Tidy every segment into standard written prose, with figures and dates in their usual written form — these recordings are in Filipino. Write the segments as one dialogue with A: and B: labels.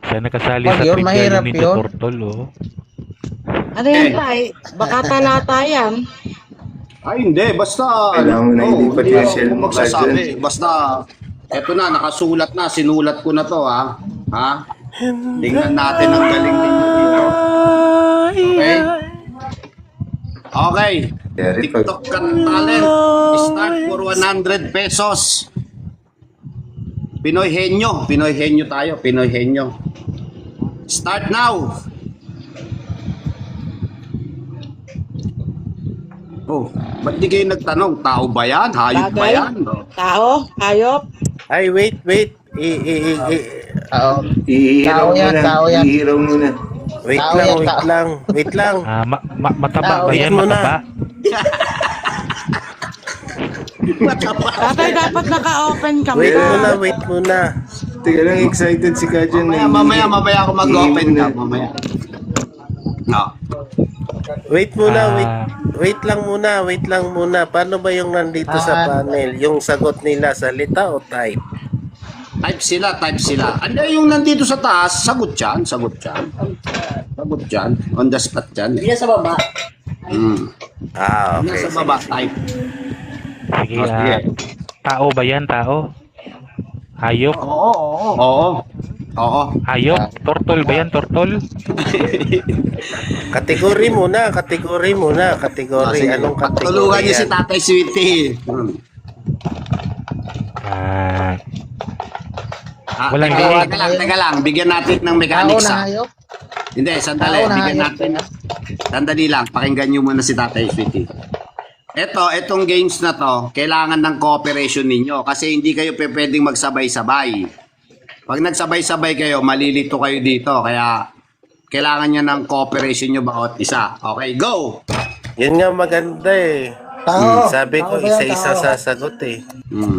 A: Siya nakasali
B: Wag
A: sa
B: yun,
A: Pigalo
B: mahirap
A: ni
B: yun.
A: Turtle, oh.
C: Ano yan, tay? Baka talata yan.
D: Ay, hindi. Basta,
E: Kailangan mo na ilipat
D: hindi
E: yung
D: ako
E: shell mo,
D: magsasabi.
E: Kajan.
D: Basta, eto na, nakasulat na. Sinulat ko na to, ha? Ha? Tingnan natin ang galing ninyo dito. Okay? Okay.
E: Yari pag...
D: TikTok Got Talent. Start for 100 pesos. Pinoy Henyo. Pinoy Henyo tayo. Pinoy Henyo. Start now. Oh, ba't di kayo nagtanong? Tao ba yan? Hayop ba
C: Bagay?
D: yan? Oh.
C: Tao? Hayop?
F: Ay, wait.
B: Oo.
E: Ihiraw
B: Tao yan,
E: muna.
B: tao yan.
E: Ihiraw muna.
F: Wait
B: Tao
F: lang,
B: yan,
F: wait
B: tao.
F: lang. Wait lang.
A: Mataba ba
B: Wait
A: yan?
F: mo na.
A: Mataba?
C: Tatay, dapat naka-open ka
F: Wait
C: pa.
F: muna, wait muna.
E: Teka lang, excited si Kajan.
D: Mamaya ako mag-open ka. Mamaya. No.
F: Wait muna,
A: Ah.
F: wait lang muna. Paano ba yung nandito sa panel? Yung sagot nila, salita o type?
D: Type sila. Ano yung nandito sa taas? Sagot yan. Sagot yan. On the spot yan.
C: Hindi sa baba.
F: Ah, okay.
D: Nasa baba, type.
A: Sige,
D: Oh, sige.
A: tao ba yan? Tao? Hayop?
D: Oo.
A: Hayop? Turtle ba yan? Turtle?
F: Kategory muna.
D: Sige.
F: Anong kategory
D: Patulungan niyo si
F: yan?
D: Tatay Sweetie.
A: Walang
D: Teka lang. Bigyan natin ng
B: Tao
D: mechanics.
B: na hayop.
D: Hindi, sandali.
B: Tao na
D: Bigyan
B: hayop.
D: natin. Sandali lang. Pakinggan niyo muna si Tatay Sweetie. Itong games na to, kailangan ng cooperation ninyo kasi hindi kayo pwedeng magsabay-sabay. Pag nagsabay-sabay kayo, malilito kayo dito. Kaya kailangan niya ng cooperation nyo bawat isa. Okay, go!
F: Yun nga maganda eh.
B: Tao.
F: Sabi ko,
B: Tao ba yan?
F: isa-isa
B: Tao.
F: sasagot eh.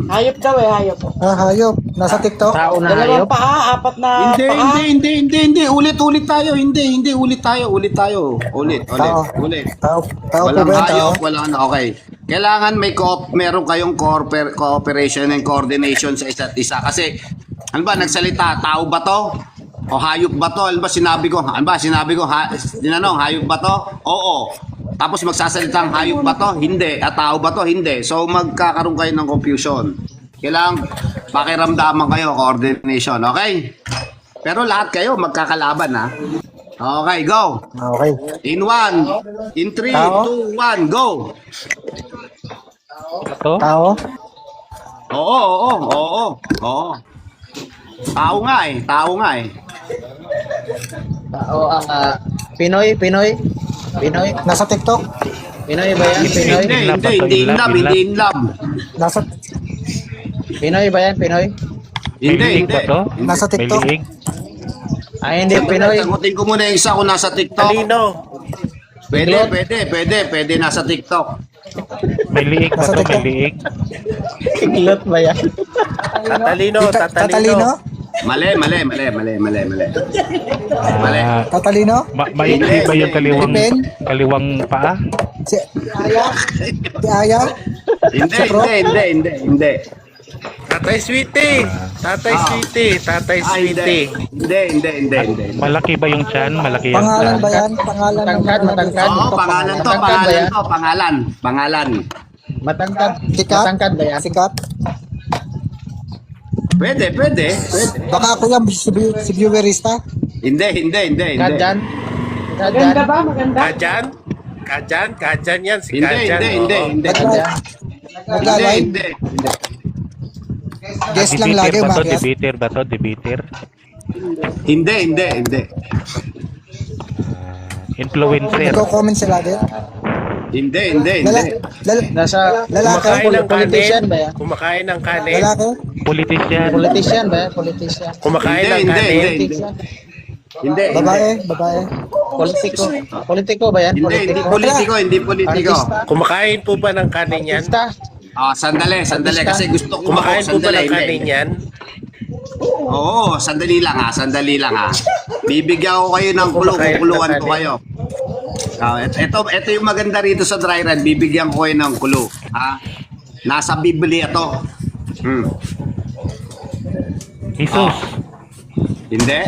C: Hayop daw hayop.
B: Hayop. Nasa TikTok. Tao na
C: Dalawang
B: hayop.
C: paa, apat na
D: Hindi,
C: paa.
D: hindi. Ulit tayo. Hindi, ulit tayo. Ulit.
B: Tao. Tao po
D: Walang
B: ba yan? Tao?
D: hayop, walang okay. Kailangan meron kayong cooperation and coordination sa isa't isa. Kasi, ano ba, nagsalita, tao ba to? O hayop ba to? Ano ba sinabi ko, hayop ba to? Oo. Tapos magsasalita ang hayop ba to? Hindi. At tao ba to? Hindi. So, magkakaroon kayo ng confusion. Kailangan pakiramdaman kayo, coordination. Okay? Pero lahat kayo magkakalaban, ha? Okay, go!
B: Okay.
D: In 1, in 3,
B: Tao?
D: 2, 1, go!
A: Ito?
B: Tao.
D: Oo. Tao nga eh.
B: Tao ang Pinoy. Nasa TikTok. Pinoy ba yan? Pinoy.
D: Hindi in love.
B: Nasa Pinoy ba yan? Pinoy.
A: May liig
D: Hindi.
A: ba to?
B: Nasa
A: May
B: TikTok?
A: liig?
B: Ay, hindi. Pinoy.
D: Sagutin ko muna yung isa kung nasa TikTok.
F: Talino.
D: Pwede nasa TikTok.
A: May liig ba
B: Nasa
A: to? May
B: TikTok?
A: liig?
B: Kiklot ba yan?
F: Tatalino.
B: Tatalino?
D: Mali.
A: Ah,
B: Tatalino?
A: maiksi ba yung
B: Ipin?
A: kaliwang paa?
B: Si Aya?
D: Hindi.
F: Tatay Sweetie.
D: Hindi.
A: Malaki ba yung tiyan? Malaki yung
B: Pangalan
A: tiyan?
B: ba yan? Pangalan ng
D: Oo,
B: mga
D: pangalan.
F: Matangkad.
B: Sikat?
F: Matangkad ba yan?
B: Sikat?
D: Pwede.
B: Baka ako yung si viewerista?
D: Hindi.
F: Kajan.
C: Maganda ba? Maganda?
F: Kajan yan. Si Kajan.
D: Hindi.
B: Naglalay?
D: Hindi.
B: Guess lang lagi
A: Debater ba to?
B: umakyat.
A: Debater ba to? Debater?
D: Hindi.
A: Influencer?
B: Nagko-comment sila din?
D: Hindi.
B: Nasa lalaki?
F: Kumakain ng
B: Politician
F: kanin.
B: ba yan?
F: Kumakain ng kanin.
B: Lalaki?
A: Politician?
B: Politician ba yan? Politician.
F: Kumakain ng
D: Hindi.
F: kanin.
D: Hindi.
B: Babae? Politiko ba yan?
D: Hindi politiko.
F: Kumakain po ba ng kanin yan?
D: Sandali kasi gusto ko
F: Kumakain po ba
D: sandali,
F: ng kanin
D: hindi.
F: yan?
D: Oo, sandali lang ha. Bibigyan ko kayo ng kukuluan ko kayo. Ito yung maganda rito sa dry run, bibigyan ko kayo ng clue. Nasa Biblia to.
A: Jesus.
D: Hindi.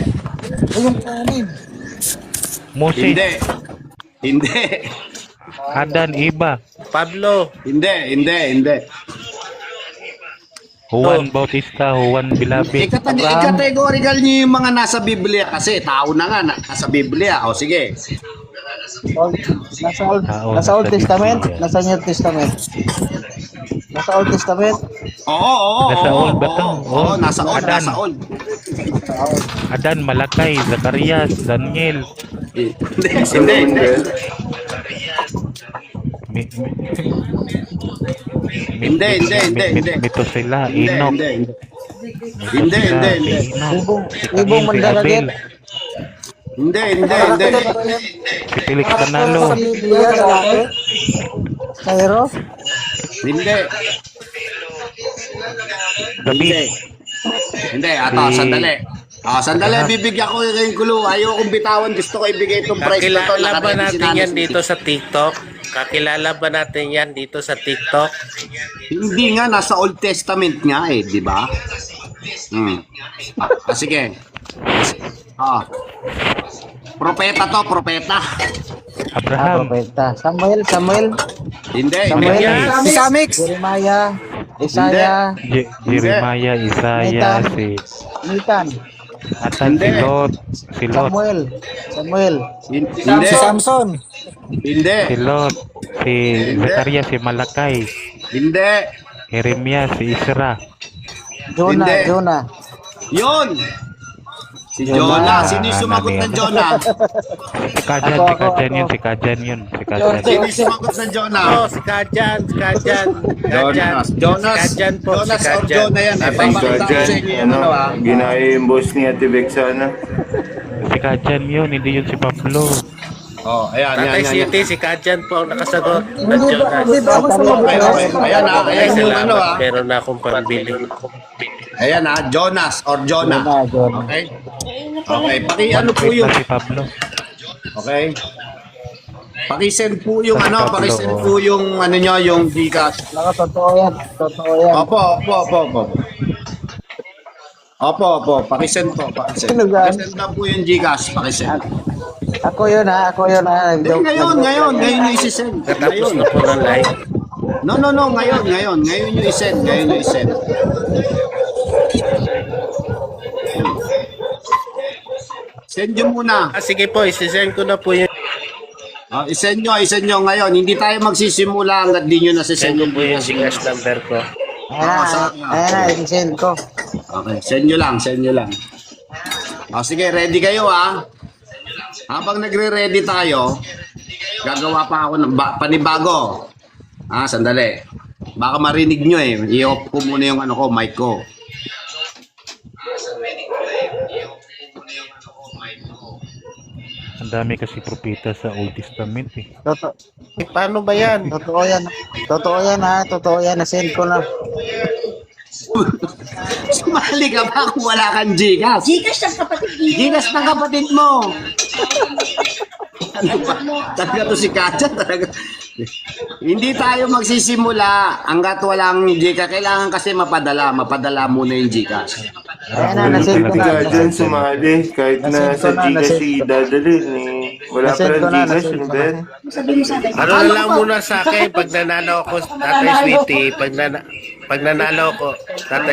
A: Moses.
D: Hindi. Hindi.
A: Adan, Eva.
F: Pablo.
D: Hindi.
A: Juan Bautista, Juan Bilabi.
D: I-categorical niyo yung mga nasa Biblia kasi tao na nga nasa Biblia. O sige.
B: Nasa Old Testament? Nasa New Testament? Nasa Old Testament?
D: Oo.
A: Nasa old ba to?
D: Oo, nasa old,
A: Adan.
D: nasa old.
A: Adan, Malakay, Zacarias, Daniel.
D: Hindi.
A: Mi- mi-
D: Hindi.
A: Mito sila, Enoch.
D: Hindi.
B: Ibong Mandaragat.
D: Hindi.
A: Si Felix Canalo.
B: Cairo?
D: Hindi.
A: David.
D: Hindi, sandali. Sandali, bibigyan ko yung clue. Ayokong bitawan. Gusto ko ibigay itong prize na to.
F: Kakilala ba
D: Nakaready si
F: natin
D: Nanay
F: yan
D: Susi.
F: dito sa TikTok? Kakilala ba natin yan dito sa TikTok?
D: Hindi nga, nasa Old Testament nga di ba? Sige. Propeta to, propeta.
A: Abraham.
B: Propeta. Samuel?
D: Hindi.
B: Samuel?
A: Hindi.
B: Si Samix? Jeremiah? Isaiah?
A: Jeremiah, Isaiah, si
B: Nathan?
A: Atan, si Lot.
B: Samuel?
D: Hindi.
B: Samson?
D: Hindi.
A: Si Lot. Si Zacarias, si Malakay.
D: Hindi.
A: Jeremiah, si Isra.
D: Hindi.
B: Jonah?
D: Yun. Si Jonah. Sino yung sumagot ng Jonah?
A: Si Kajan yun. Si Kajan.
D: Sino yung sumagot ng Jonah?
F: Oh, si Kajan.
D: Jonas
F: po, si
D: or
F: Kajan.
D: Jonah yan.
F: Tatay
D: Papakita ko sa inyo yung
E: ginaya yung boss ni Ate Vexana.
A: Si Kajan yun, hindi yun si Pablo.
F: Tatay City, si Kajan po ang nakasagot ng Jonas.
D: Okay. Ayan
F: Ay,
D: yung
F: salamat. Meron na akong pambili.
D: Ayan Jonas or Jonah. Okay? Okay, paki-ano po yung
A: Si Pablo.
D: okay. Paki-send po yung paki-send po yung nyo, yung Gcash.
B: Totoo yan.
D: Opo, paki-send po, paki-send. Paki-send lang po yung Gcash, paki-send.
B: Ako yun ha.
D: Ngayon yung isi-send.
F: Katapos na po ng live.
D: No, ngayon yung i-send, Send nyo muna.
F: Sige po, isisend ko na po yung
D: I-send nyo ngayon. Hindi tayo magsisimula hanggat di nyo nasisend
F: send ko
D: yung
F: po yung Gcash number ko.
B: Ayan na, i-send ko.
D: Okay, send nyo lang. Sige, ready kayo Habang nagre-ready tayo, gagawa pa ako ng panibago. Sandali. Baka marinig nyo I-off ko muna yung mic ko.
A: Ang dami kasi propeta sa Old Testament
F: Paano ba yan?
B: Totoo yan. Na-send ko na.
D: Sumali ka ba kung wala kang Gcash? Gcash ng kapatid mo. Ano ba? Talaga to si Katya talaga. Hindi tayo magsisimula hanggat walang Gcash. Kailangan kasi mapadala muna yung Gcash.
B: Ayan na, na-send ko na.
E: Dyan sumali, kahit na sa Gcash dadalhin wala pa rin Gcash, Ben.
F: Ano na lang muna sa akin pag nanalo ako, Tatay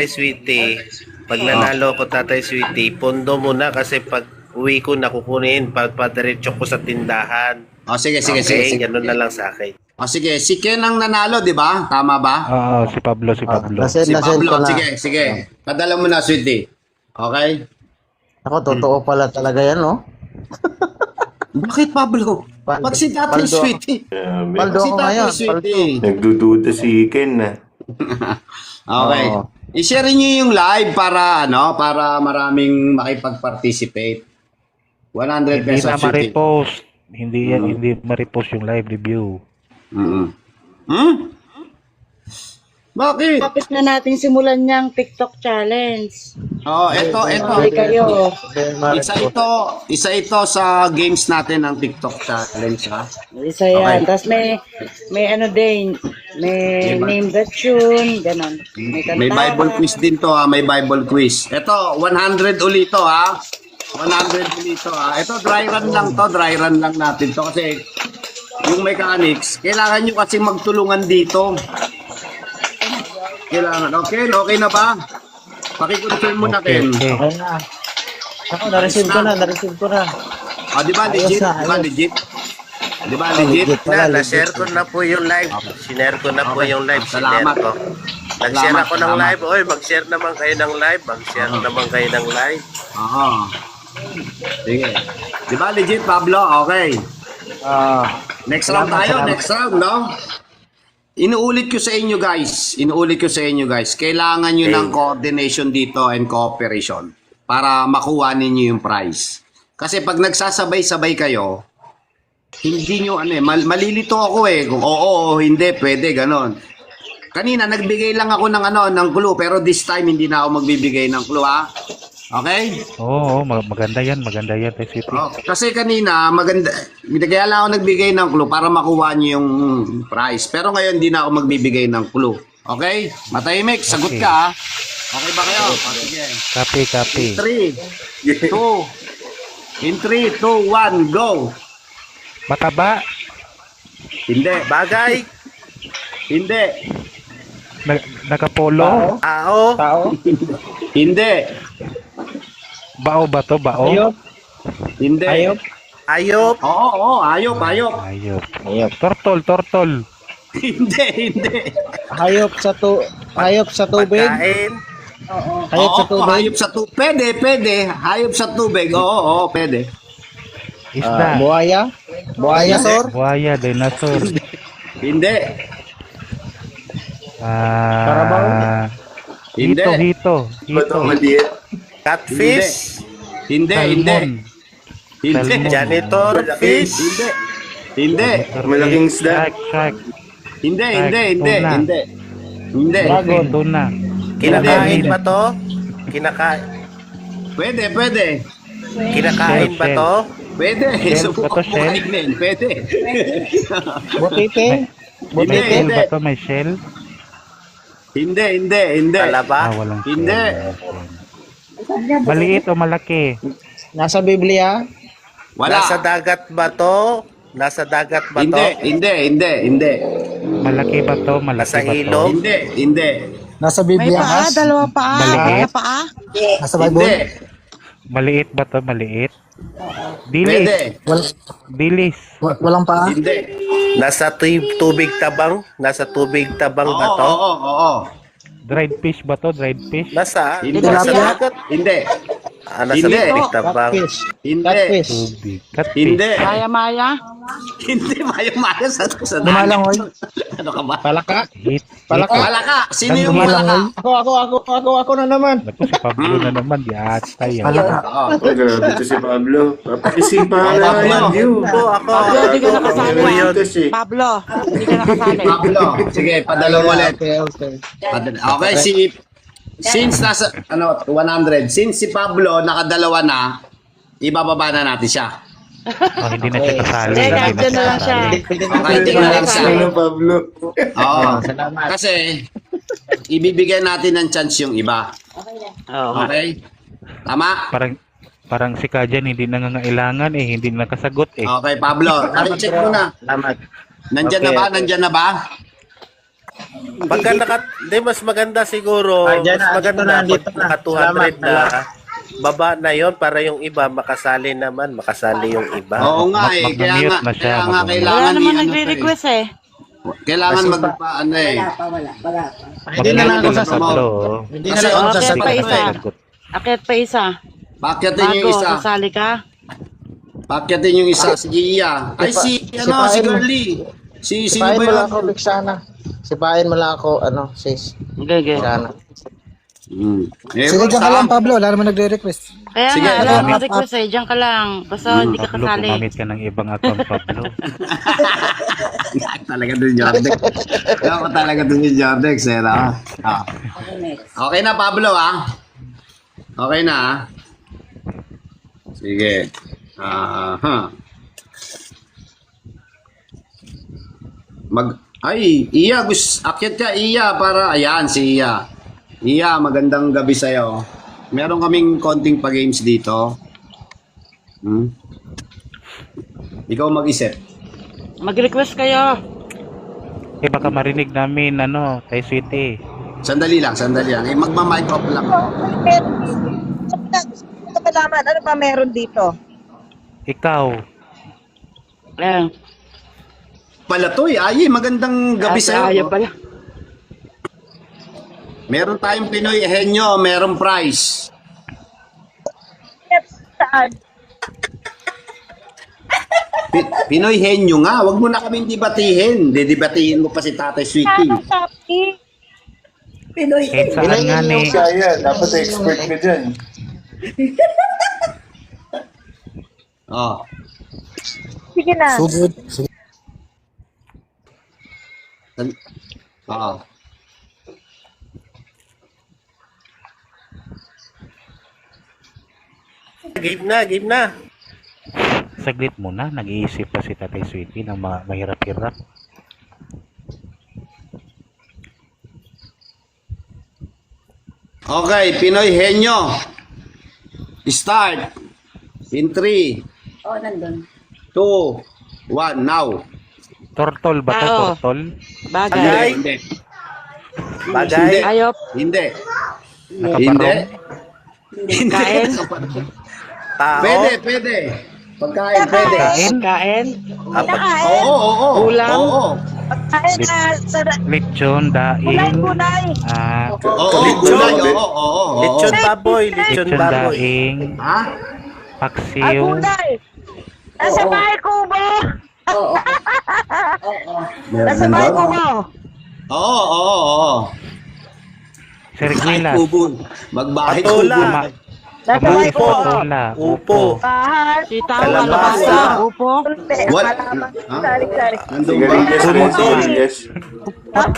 F: Sweetie, pag nanalo ako, Tatay Sweetie, pondo muna kasi pag uwi ko nakukunin, pagpadiretso ko sa tindahan.
D: Sige.
F: Ganun na lang sa akin.
D: Sige, si Ken ang nanalo, di ba? Tama ba?
A: Si Pablo.
D: Si
B: Na-send
D: Pablo,
B: ko na.
D: sige. Padala mo na, sweetie. Okay?
B: Ako, totoo pala talaga yan, no?
D: Bakit, Pablo? Pag si Tatay
B: Paldo.
D: Sweetie.
B: Paldo
D: Si
B: ako
D: Tatay
B: ngayon.
D: Sweetie.
E: Nagdududa si Ken na.
D: Okay.
B: Oo.
D: I-share niyo yung live para maraming makipag-participate. 100
A: Hindi
D: pesos.
A: na ma-repost. Hindi ma-repost yung live review.
D: Bakit?
C: Tapos na natin simulan niyang TikTok challenge.
D: Ito.
C: Hindi kayo.
D: Isa ito sa games natin ng TikTok challenge, ha?
C: Isa yan.
D: Okay.
C: Tapos may ano din, May name that tune, ganon. May kantahan.
D: May Bible quiz din to ha, may Bible quiz. Ito, 100 ulit to ha. 100 ulit to ha. Ito, dry run lang to, dry run lang natin to kasi yung mechanics, kailangan nyo kasi magtulungan dito. Kailangan. Okay na ba? Pakiconfirm mo na, Ken.
A: Okay.
B: Okay na. Ako, na-receive ko na.
D: Ah, di ba legit?
B: Ayos na, ayos.
D: Di ba legit?
B: Legit pala, legit.
F: Na-share ko na po yung live. Sinare ko na po yung live.
D: Salamat.
F: Sinare ko. Nag-share
D: Salamat,
F: ako ng
D: salamat.
F: live. Oy, mag-share naman kayo ng live. Mag-share naman kayo ng live.
D: Aha. Sige. Di ba legit, Pablo? Okay. Next round tayo, next round, no? Inuulit ko sa inyo guys, kailangan nyo ng coordination dito and cooperation para makuha ninyo yung prize. Kasi pag nagsasabay-sabay kayo, hindi nyo malilito ako kung oo o hindi, pwede, ganon. Kanina nagbigay lang ako ng clue, pero this time hindi na ako magbibigay ng clue, ha? Okay?
A: Oo, maganda yan, City.
D: Oh, kasi kanina, kaya lang ako nagbigay ng clue para makuha niyo yung prize. Pero ngayon, hindi na ako magbibigay ng clue. Okay? Matahimik, sagot
A: Okay.
D: ka ha. Okay ba kayo? Sige.
A: Copy.
D: 3, 2, in 3, 2, 1, go!
A: Mataba,
D: Hindi.
F: Bagay.
D: Hindi.
A: nakapolo,
F: Tao.
B: Tao.
D: Hindi.
A: bao ba to, bao?
B: Ayop.
D: Hindi.
B: Ayop.
F: Ayop.
D: Oo, ayop.
A: Ayop. Tortol.
D: Hindi.
B: Hayop sa tubig.
F: Pagkain.
B: Hayop sa tubig.
D: Hayop sa tubig. Pwede. Hayop sa tubig. Oo, pwede.
A: Isda,
B: Buhaya. Buhaya, sir.
A: buhaya, dinosaur,
D: Hindi.
B: Karabaw?
D: Hindi.
A: hito,
E: Ba't ang maliit?
F: Catfish.
D: Hindi.
A: salmon,
F: Janitor. Fish.
D: Hindi.
E: Malaking isda.
A: shark,
D: Hindi.
B: Dragon.
A: tuna,
F: Kinakain ba to?
D: Pwede.
F: Kinakain ba to?
D: Pwede.
A: Shell ba to, shell?
D: Pwede.
B: Butite.
A: may shell
D: Hindi.
A: ba to, may shell?
D: Hindi.
F: Talaba.
A: Walang
D: Hindi.
A: shell. Maliit o malaki?
B: Nasa Biblia.
D: Wala.
F: Nasa dagat ba to? Nasa dagat ba to?
D: Hindi.
A: Malaki ba to, malaki
F: Nasa
A: ba to?
F: ilog?
D: Hindi.
B: Nasa
C: May
B: Biblia.
C: paa, dalawa paa.
A: Maliit.
C: Mga paa.
B: Nasa
D: Hindi.
B: Bible.
A: Maliit ba to, maliit?
D: Pwede.
A: Dilis,
B: Walang paa.
D: Hindi.
F: Nasa tubig tabang? Nasa tubig tabang ba to?
D: Oo.
A: dried fish ba to, dried fish?
F: Nasa?
D: Hindi.
F: Nasa dagat?
D: Hindi.
F: Nasa
D: Hindi.
F: tubig tabang.
B: Catfish.
D: Hindi.
B: Catfish.
A: Tubig, catfish.
D: Hindi.
C: Maya.
D: Hindi. Maya sa
B: Lumalangoy.
D: Ano ka ba?
B: Palaka.
A: Hit,
B: Palaka.
D: Wala ka. Sino yung
B: Lumalangoy.
D: malaka?
B: Ako na naman.
A: Naku, si Pablo na naman, di ata yan.
B: Palaka.
D: Oo.
E: Oh, grabe to si Pablo. Papakisipan na yan, Diyo.
F: Ako.
C: Hindi ka nakasali.
F: Ako yun.
C: Pablo, hindi ka nakasali.
D: Pablo. Sige, padala mo ulit.
B: Okay.
D: Okay, since nasa 100, since si Pablo nakadalawa na, ibababa na natin siya.
A: Oh, hindi na siya kasali.
C: Hindi,
A: Hindi
C: kahit
A: na
C: dyan na
A: siya
C: lang siya.
A: kasali.
D: Okay, tingnan lang siya.
E: Ano, Pablo?
D: Oo.
B: Salamat.
D: Kasi ibibigay natin ng chance yung iba.
C: Oo.
D: Okay? Tama?
A: Parang si Kajan hindi nangangailangan hindi nakasagot
D: Okay, Pablo. Check mo na.
B: Salamat.
D: Nandyan na ba?
F: Pagka mas maganda siguro,
B: Dyan
F: mas
B: na,
F: maganda
B: dito
F: pag
B: na.
F: naka 200 na, baba na yon para yung iba makasali yung iba.
D: Oo nga eh.
A: Mag-mute na siya,
D: Kaya nga
A: mag-mute.
D: kailangan
C: Wala naman
D: i-ano to
C: nagre-request eh.
D: Kailangan magpaano eh.
B: Hindi na lang ako
A: Pablo.
B: sasagot. Hindi na
D: Kasi
B: lang ako
C: okay,
B: sasagot.
C: pa isa.
A: Sagot.
C: Akit pa isa.
D: Pakyatin yung
C: Bago,
D: isa.
C: sasali ka.
D: Pakyatin yung isa. Si Gia. Ay, si
B: Sipain mo.
D: Girlie. Sino
B: Sipain
D: ba
B: mo lang
D: yun?
B: ako, Bixana. Sipain mo lang ako, sis.
C: Okay.
B: Bixana.
D: Ewan
B: Sige, diyan ka
D: sa-
B: lang, Pablo. Wala naman nagre-request.
C: Kaya
D: Sige,
C: nga,
D: ito.
C: alam mo request eh. Diyan ka lang. Basta hindi ka
A: Pablo,
C: kasali.
A: gumamit ka ng ibang account, Pablo.
D: Talaga dun, Jordex. Ako talaga dun yung Jordex. Okay na, Pablo, ah. Okay na, ah. Sige. Ay, Iya, akyat ka, Iya, para, ayan, si Iya. Iya, magandang gabi sa'yo. Meron kaming konting pa-games dito. Ikaw mag-isip.
C: Mag-request kayo.
A: Eh baka marinig namin ano, Tay Sweetie.
D: Sandali lang. Eh, magma-mic off lang.
G: Gusto ko malaman, ano ba meron dito?
A: Ikaw,
C: Ayan.
D: Palatoy, ay, magandang gabi sa'yo.
C: Ayaw pala.
D: Meron tayong Pinoy Henyo, merong prize.
G: Saan?
D: Pinoy Henyo nga, wag mo na kaming debatihin. Didebatihin mo pa si Tatay Sweetie.
G: Ano sabi?
A: kahit saan nga ni.
E: Kaya, dapat expert ka dyan.
D: Oh.
G: Sige na.
D: Oo.
F: Game na.
A: Saglit muna, nag-iisip pa si Tatay Sweetie ng mga mahirap-hirap.
D: Okay, Pinoy Henyo. Start. In 3, 2, 1, now.
A: Tortol ba to?
C: Oo.
A: Tortol?
C: Bagay.
D: Hindi.
F: Bagay.
C: Ayop.
D: Hindi.
A: Nakaparong?
C: Kain.
F: Tao.
D: Pwede. Pagkain, pwede.
A: Kain?
C: Kain.
D: Oo.
C: Ulam.
D: Oo.
G: Pagkain na sa
A: Lechon, daing,
G: kulay.
D: Oo,
F: Lechon.
D: gulay, oo.
F: Lechon baboy.
A: lechon daing,
D: Ha?
G: Ay,
A: paksiw,
G: kulay. Nasa bahay ko mo. Nasa bahay ko mo.
D: Oo.
A: sirgilas,
D: Magbahay
F: Patola.
D: kubo.
G: Nasa bahay ko mo.
A: patola,
F: Upo.
G: Bahay.
C: Sitaw,
F: Kalabasa.
C: kalabasa, upo.
D: What?
G: Malaman.
D: Ha?
G: Sari.
D: Nandun ba?
E: Sigarilyas mo,
F: Pundol.
E: sigarilyas.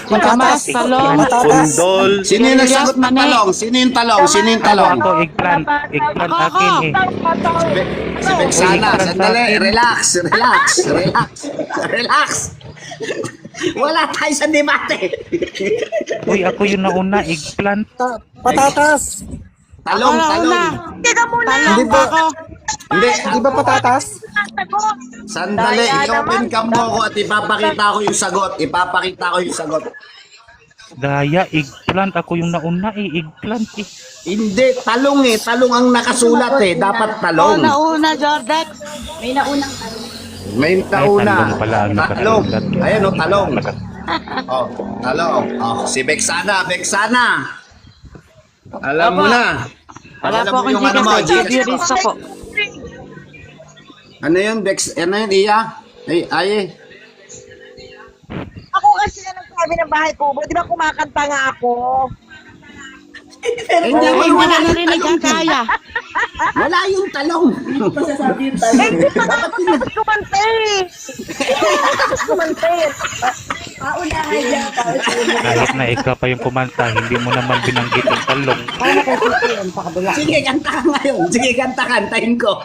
C: Sitamas, talong.
F: Kundol.
D: Sino yung nasagot ng talong? Sino yung talong?
A: ako, eggplant
C: Ako.
A: akin eh.
D: Si Bexana, sandali. Relax. Wala tayo sa debate.
A: Uy, ako yung nauna, eggplant.
D: Talong.
G: Teka muna.
C: Talong pa ako.
D: Hindi.
B: Di ba patatas?
D: Sandali, i-open cam mo ako at ipapakita ko yung sagot.
A: Daya, eggplant. Ako yung nauna eh, eggplant eh.
D: Hindi, talong Talong ang nakasulat eh. Dapat talong.
C: Nauna, Jordan.
D: May
A: Ay,
D: nauna.
A: talong pala ang
D: Talong.
A: nakasulat.
D: Ayan o, talong. Talong. Si Bexana. Alam mo na.
C: Wala
D: Alam
C: po
D: mo
C: akong
D: yung ano mo,
C: Gcash.
D: Gcash.
C: Birisa po.
D: Ano yun, Bex? Ano yun, Iya? Ay.
G: Ako kasi na nagsabi ng bahay ko. Di ba kumakanta nga ako?
D: Hindi,
C: Hindi mo na
D: wala yung
C: narinig ang
D: talong.
C: kaya.
D: Wala yung talong.
G: Hindi pa nga ako tapos kumanta eh.
A: Kahit na ikaw pa yung kumanta, hindi mo naman binanggit ang talong.
D: Sige, kanta ka ngayon. Sige, kantahin ko.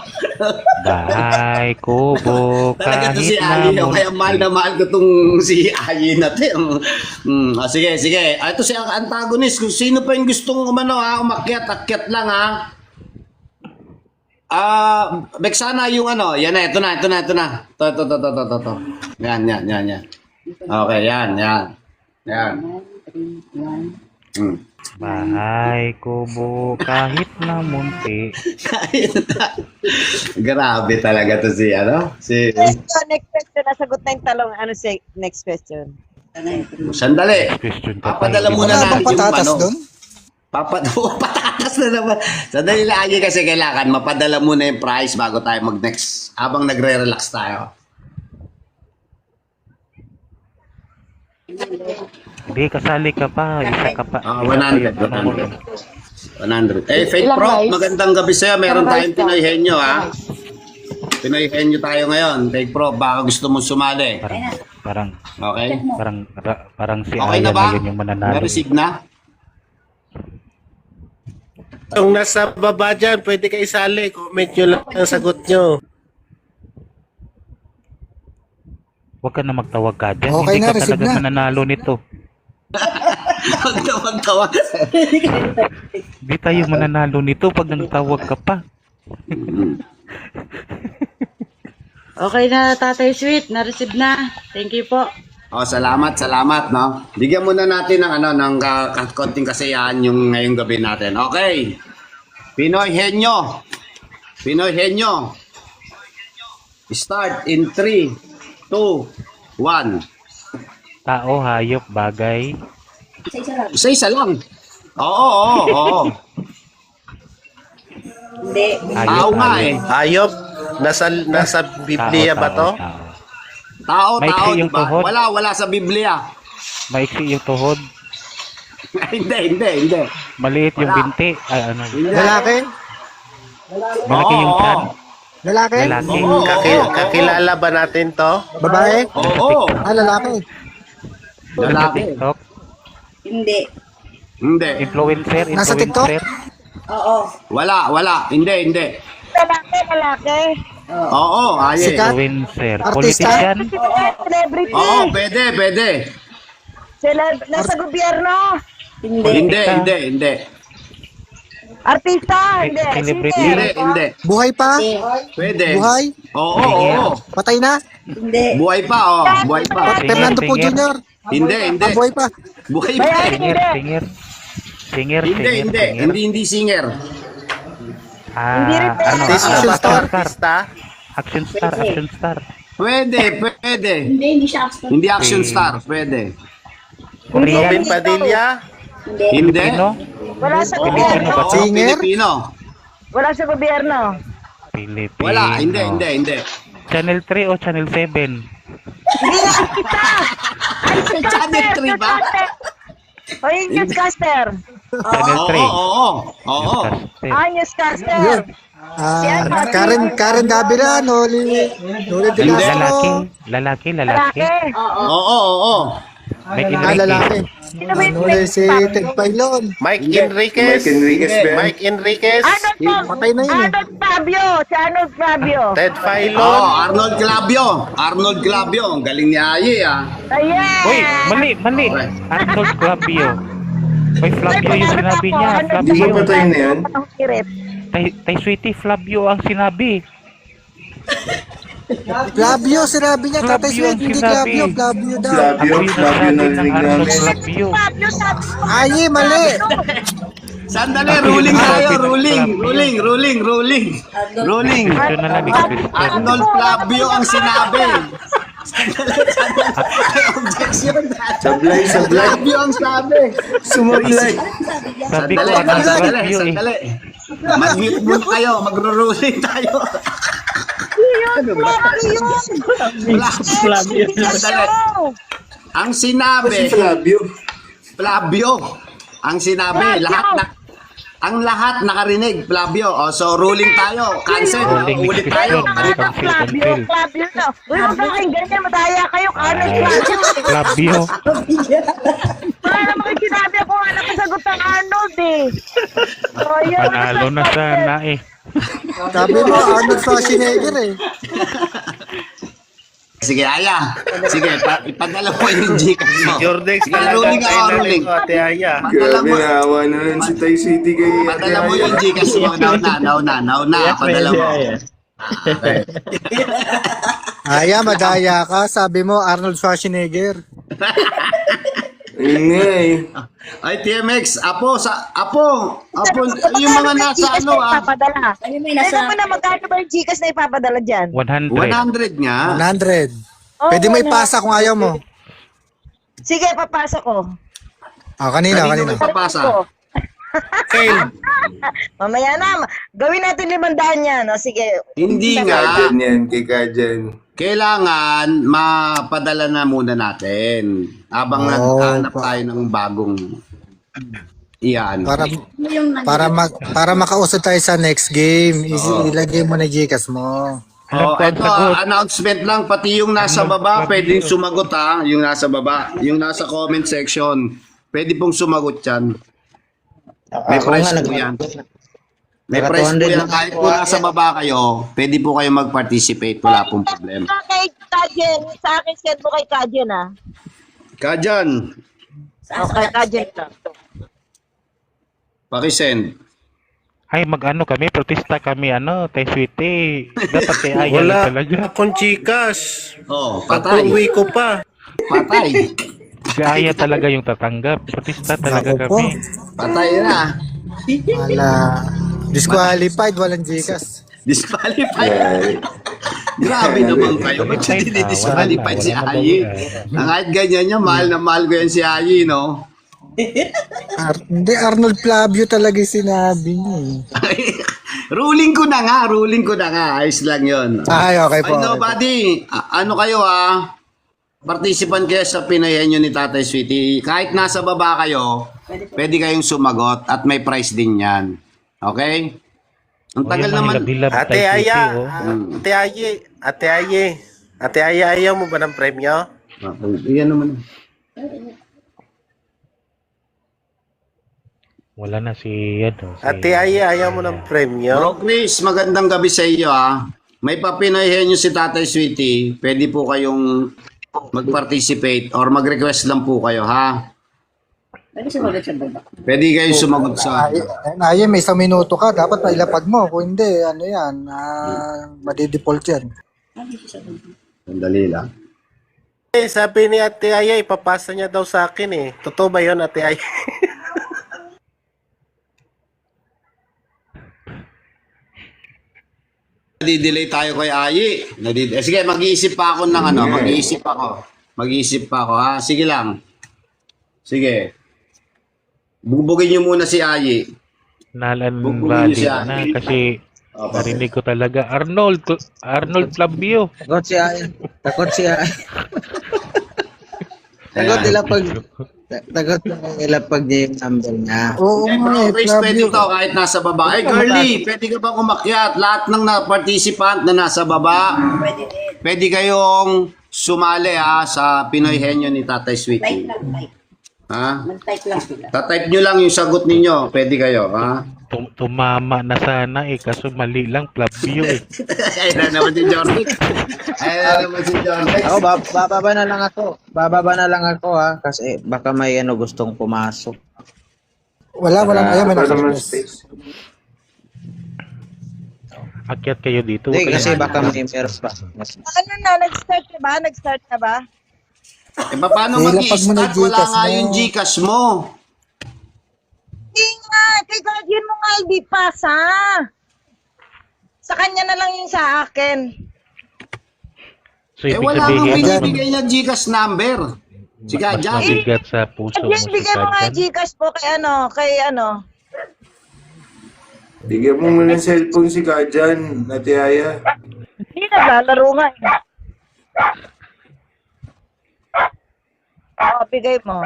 A: Bahay kubo,
D: Talaga to
A: kahit
D: si
A: na
D: Ali. Kaya mahal na mahal ko tong si Ali natin. Sige. Ito si ang antagonist. Kung sino pa yung gustong umakyat lang ha. Bexana yung ano. Yan na, ito na. Ito. Yan. Okay, yan.
A: bahay kubo, kahit na munti.
D: Grabe talaga to si
G: Next question. Nasagot na yung talong. Ano si next question?
D: Sandali.
A: Question ka pa.
D: Papadala
A: hindi
D: muna
A: mo-
D: natin yung
B: patatas doon?
D: Patatas na naman. Sandali lang kasi kailangan mapadala muna yung prize bago tayo mag-next. Habang nagre-relax tayo.
A: Hindi, kasali ka pa. Isa ka pa.
D: 100. 100. Fake Pro, magandang gabi sa'yo. Meron tayong Pinoy Henyo, ha? Pinoy Henyo tayo ngayon. Fake Pro, baka gusto mong sumali.
A: Parang
D: Okay?
A: si
D: Okay
A: Aya
D: na ba?
A: na yun yung mananalo.
D: Na-receive na?
F: Kung nasa baba dyan, pwede kayo isali. Comment nyo lang ang sagot nyo.
A: Huwag ka na magtawag ka dyan.
B: Okay
A: Hindi
B: na,
A: ka
B: receive
A: talaga
B: na.
A: mananalo nito.
D: Magtawag-tawag.
A: Hindi tayo mananalo nito pag nagtawag ka pa.
C: Okay na, Tatay Sweet. Na-receive na. Thank you po.
D: Oh, salamat, no. Bigyan muna natin ng konting kasiyahan yung ngayong gabi natin. Okay. Pinoy Henyo. Start in 3, 2, 1.
A: Tao, hayop, bagay.
D: Isa-isa lang. Oo.
G: Hindi.
D: Tao nga eh.
F: Hayop, nasa Biblia ba to?
D: Tao,
A: Maiksi yung
D: diba?
A: tuhod.
D: Wala sa Biblia.
A: Maiksi yung tuhod.
D: Hindi.
A: Maliit yung
D: Wala.
A: binti. Ay, ano.
B: Lalaki?
A: Malaki yung tiyan.
B: Lalaki?
A: Lalaki.
D: Oo.
F: Kakilala ba natin to?
B: Babae?
D: Oo.
B: Lalaki.
D: Lalaki.
A: TikTok.
G: Hindi.
D: Hindi.
A: Influencer.
B: Nasa TikTok?
G: Oo.
D: Wala. Hindi.
G: Lalaki.
D: Oo, ayun.
B: Sikat?
A: Influencer.
B: Artista?
A: Politician.
G: Celebrity.
D: Oo, pwede.
G: Nasa gobyerno.
D: Hindi.
G: Artista. Hindi.
A: Celebrity.
D: Hindi.
B: Buhay pa?
D: Pwede.
B: Buhay?
D: Oo.
B: Patay na?
G: Hindi.
D: Buhay pa.
B: Fernando Po Jr.
D: Hindi.
B: Buhay pa?
D: Buhay pa.
A: Singer.
D: Hindi singer.
G: Hindi rin pwede.
F: Artista ba to? Artista?
A: Action star.
D: Pwede. Hindi action star. Pwede.
F: Robin Padilla?
D: Hindi.
A: Pilipino.
G: Wala sa
A: Pilipino
G: gobyerno.
A: ba?
D: Oo,
B: Singer?
D: Pilipino.
G: Wala sa gobyerno.
A: Pilipino.
D: Wala. Hindi.
A: Channel 3 o Channel 7?
D: Channel 3 ba?
G: O yung newscaster.
A: Channel 3.
D: Oo.
G: Newscaster.
B: Karen Davila, Noli De Castro.
A: Lalaki.
G: Lalaki.
D: Oo.
A: May
B: Lalaki.
G: Sino ba yung
B: Noli si Ted Pailon.
F: Mike Enriquez? Mike Enriquez?
B: Patay na yun eh.
G: Arnold Fabio. Si Arnold Fabio.
F: Ted
D: Oh,
F: Filon?
D: Arnold Clavio. Ang galing ni Aye, ah.
G: Ayan.
A: Uy, mali. Arnold Flavio. May Flavio yung sinabi niya.
E: Di ba patay na yan?
A: Tay Sweetie, Flavio ang sinabi.
B: Flavio, sinabi niya. Tatay
A: Flavio
B: Sweet,
A: ang
B: hindi
A: sinabi.
B: Flavio daw.
E: Flavio
A: Ako yung nagsabi ng
E: narinig
A: Arnold
E: namin.
A: Flavio.
G: Fabio sabi ko.
B: Ay, mali.
D: Sandali, ruling tayo. Ruling.
A: Ito na lang express.
D: Arnold Flavio ang sinabi. Objection.
E: Sablay.
D: Flavio ang sabi.
E: Sumablay.
A: Sabi ko, Arnold Flavio eh.
D: Sandali. Mag-mute muna kayo. Magro-ruling tayo. Flavio. Sandali. Ang sinabi,
E: Si Flavio.
D: Flavio. Ang sinabi, lahat nakarinig, Flavio. O, so ruling tayo. Cancel.
A: Ruling
D: Ulit
A: expression.
D: tayo.
G: Fabio na. Uy, huwag na kayong ganyan. Madaya kayo. Arnold Fabio.
A: Flavio.
G: Wala naman kayo sinabi ako nga nakasagot ng Arnold eh. Oh, yun.
A: Panalo na sana eh.
B: Sabi mo, Arnold Schwarzenegger eh.
D: Sige, Aya. Sige, ipadala mo yung Gcash mo.
F: Jordex
D: Sige,
F: talaga
D: ruling ako,
F: kailan
D: ruling.
F: ko, Ate Aya.
E: Grabe, naawa na lang si Tay City kay
D: Padala mo yung Gcash mo. Now na. Padala mo.
B: Aya, madaya ka. Sabi mo, Arnold Schwarzenegger.
E: Ayun nga eh.
D: Ay, TMX, Apo, yung mga nasa ano ah.
G: Ipapadala. Teka mo na magkano ba yung Gcash na ipapadala dyan?
A: 100.
D: 100 nga.
B: 100.
G: Oh,
B: Pwede mo
G: wala.
B: ipasa kung ayaw mo.
G: Sige, papasok ko.
B: Kanina.
D: Kanino papasa?
F: Kale.
G: Mamaya na. Gawin natin 500 yan. O, sige.
D: Hindi nga.
E: Kajan yan, kay Kajan.
D: Kailangan mapadala na muna natin. Habang naghahanap tayo ng bagong iyan.
B: Para makausad tayo sa next game, ilagay mo na Gcash mo.
A: Alam ko ang
D: Ito,
A: sagot.
D: announcement lang. Pati yung nasa baba, pwedeng sumagot ha. Yung nasa baba. Yung nasa comment section. Pwede pong sumagot yan. May price po yan. May
B: Naka
D: price po
B: 200
D: yan.
B: lang
D: Kahit
B: po,
D: po nasa baba kayo, pwede po kayo mag-participate. Wala pong problema.
G: Kay Kajen, sa akin send mo kay Kajen ah.
D: Kajan,
G: Okay, Kajen lang.
D: pakisend.
A: Ay, mag-ano kami, protesta kami, tay Sweetie. Dapat kay Aya lang
F: Wala
A: talaga.
F: akong chikas.
D: Oh, patay.
F: Pag-uwi ko pa.
D: Patay.
A: Si Aya talaga yung tatanggap. Protesta talaga
B: Ako po.
A: kami.
D: Patay na.
B: Wala. Disqualified, walang Gcash.
D: Disqualified. Grabe naman kayo. Ba't siya dinidisqualified si Ayi? Kahit ganyan niya, mahal na mahal ko yan si Ayi, no?
B: Hindi, Arnold Flavio talaga yung sinabi niya.
D: ruling ko na nga. Ayos lang yun.
B: Ay, okay po.
D: Ay, nobody. Ano kayo, participant kayo sa pinayan nyo ni Tatay Sweetie. Kahit nasa baba kayo, pwede kayong sumagot at may price din yan. Okay? Ang tagal naman.
F: Ate Aya, Ate Aya, ayaw mo ba ng premyo?
D: Iyan naman.
A: Wala na si,
F: Ate Aya, ayaw mo ng premyo?
D: Bro Chris, magandang gabi sa iyo, May papinoyhen nyo si Tatay Sweetie. Pwede po kayong mag-participate or mag-request lang po kayo, ha? Pwede kayong sumagot sa...
B: Ay, may 1 minuto ka. Dapat mailapag mo. Kung hindi, ano yan, madidefault yan.
D: Sandali lang.
F: Sabi ni Ate Aya, ipapasa niya daw sa akin eh. Totoo ba yun, Ate Aya?
D: Nadidelay tayo kay Ayi. Sige, mag-iisip pa ako ng Mag-iisip pa ako, ha? Sige lang. Sige. Bubugin nyo muna si Ayi.
A: Nalan
D: Bubugin nyo
A: body
D: siya.
A: na kasi narinig ko talaga. Arnold Flavio.
H: Takot siya. Takot nila pag niya yung number niya.
B: Oo nga,
D: Chris, pwede to kahit nasa baba. Ay, Girlie, pwede ka bang umakyat? Lahat ng participant na nasa baba, pwede kayong sumali, sa Pinoy Henyo ni Tatay Sweetie. Ha? Tatype nyo lang yung sagot ninyo. Pwede kayo, ha?
A: Tumama na sana kaso mali lang Flavio
D: Ay na naman si Jordan.
H: Ako, bababa na lang ako. Ha. Kasi baka may gustong pumasok.
B: Walang ayaw, may
E: Para naman
B: nakarequest.
E: space.
A: Akyat kayo dito.
H: Hindi,
A: Kayo
H: kasi
A: na-
H: baka may meron pa.
G: Ano na, nag-start na ba?
D: Paano
B: Nilapag mo na
D: mag-i-start? Wala
B: Gcash
D: nga
B: mo.
D: yung Gcash mo.
G: Hindi nga, kay Kajen mo nga hindi pasa. Sa kanya na lang yung sa akin.
A: So ibig
D: Wala kang
A: sabihin,
D: binibigay na Gcash number. Sige,
A: mas
D: Jan.
A: mabigat sa puso mo
G: Kajen,
A: si
G: bigay mo nga
A: Kajan.
G: Gcash po kay ano.
E: Bigyan mo muna ng cellphone si Kajan, Ate Aya.
G: Hindi naglalaro nga eh. Bigay mo.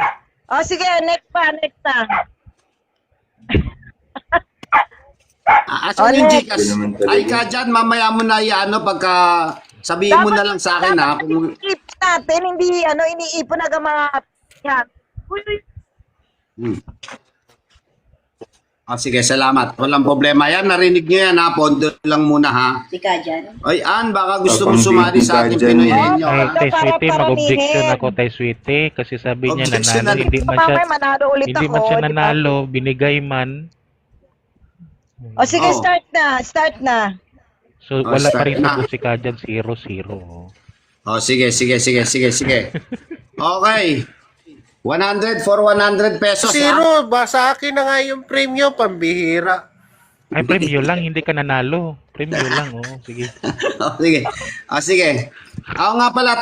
G: Sige, next pa.
D: Asan yung Gcash?
E: Hindi naman talaga.
D: Ay, Kajan, mamaya mo na pagka sabihin mo na lang sa akin, ha? Kung...
G: Iniipon natin, hindi iniipon na mga yan.
D: Sige, salamat. Walang problema yan. Narinig nyo yan, ha? Pondo lang muna, ha?
I: Si Kajan.
D: Ay, Ann, baka gusto mo
E: Pang
D: sumali sa ating
E: Kajan.
D: Pinoy Henyo.
A: Ay, Tay
G: Para
A: Sweetie, mag-objection
G: paramihin.
A: ako, Tay Sweetie, kasi sabi niya
D: Objection
A: nanalo,
D: na-
A: hindi man siya,
G: Mamaya manalo ulit
A: hindi
G: ako.
A: man siya
G: di ba?
A: nanalo, binigay man.
G: Sige,
D: Oh.
G: start na.
A: So, wala pa
D: start
A: rin
D: na.
A: sa si Kajan, 0-0.
D: Sige. Okay. 100 for 100 pesos, ha?
F: Zero, ba sa akin na nga yung premyo, pambihira.
A: Ay, premyo lang, hindi ka nanalo. Premyo lang, sige.
D: Sige. Ako nga pala,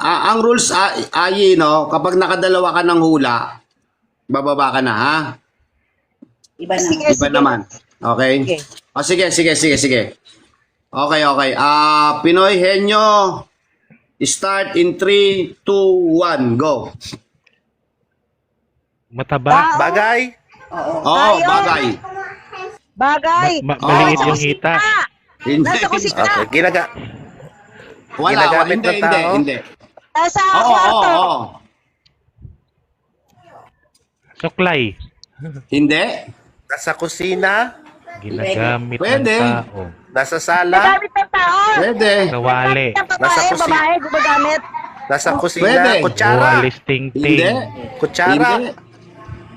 D: ang rules, Ayi, no? Kapag nakadalawa ka ng hula, bababa ka na, ha?
I: Iba na.
G: Sige,
D: Iba naman. Okay? Sige. Okay. Pinoy Henyo, start in 3, 2, 1, go.
A: Mataba.
F: Bagay?
D: Oo, bagay.
G: Bagay.
A: Maliit yung hita.
D: Hindi.
G: Nasa kusina.
F: Okay,
D: Wala,
F: Ginagamit ng tao?
D: hindi.
G: Nasa
D: Oo.
G: kwarto.
A: Suklay.
D: Hindi.
F: Nasa kusina?
A: Ginagamit
D: Pwede.
A: ng tao.
F: Nasa sala,
G: Nagamit ng tao.
D: Pwede.
A: Kawali.
G: Ng
F: Nasa
G: babae,
F: kusina.
G: babae, gumagamit.
F: nasa kusina,
D: Pwede.
F: kutsara,
A: Walis ting-ting.
D: Hindi.
F: kutsara,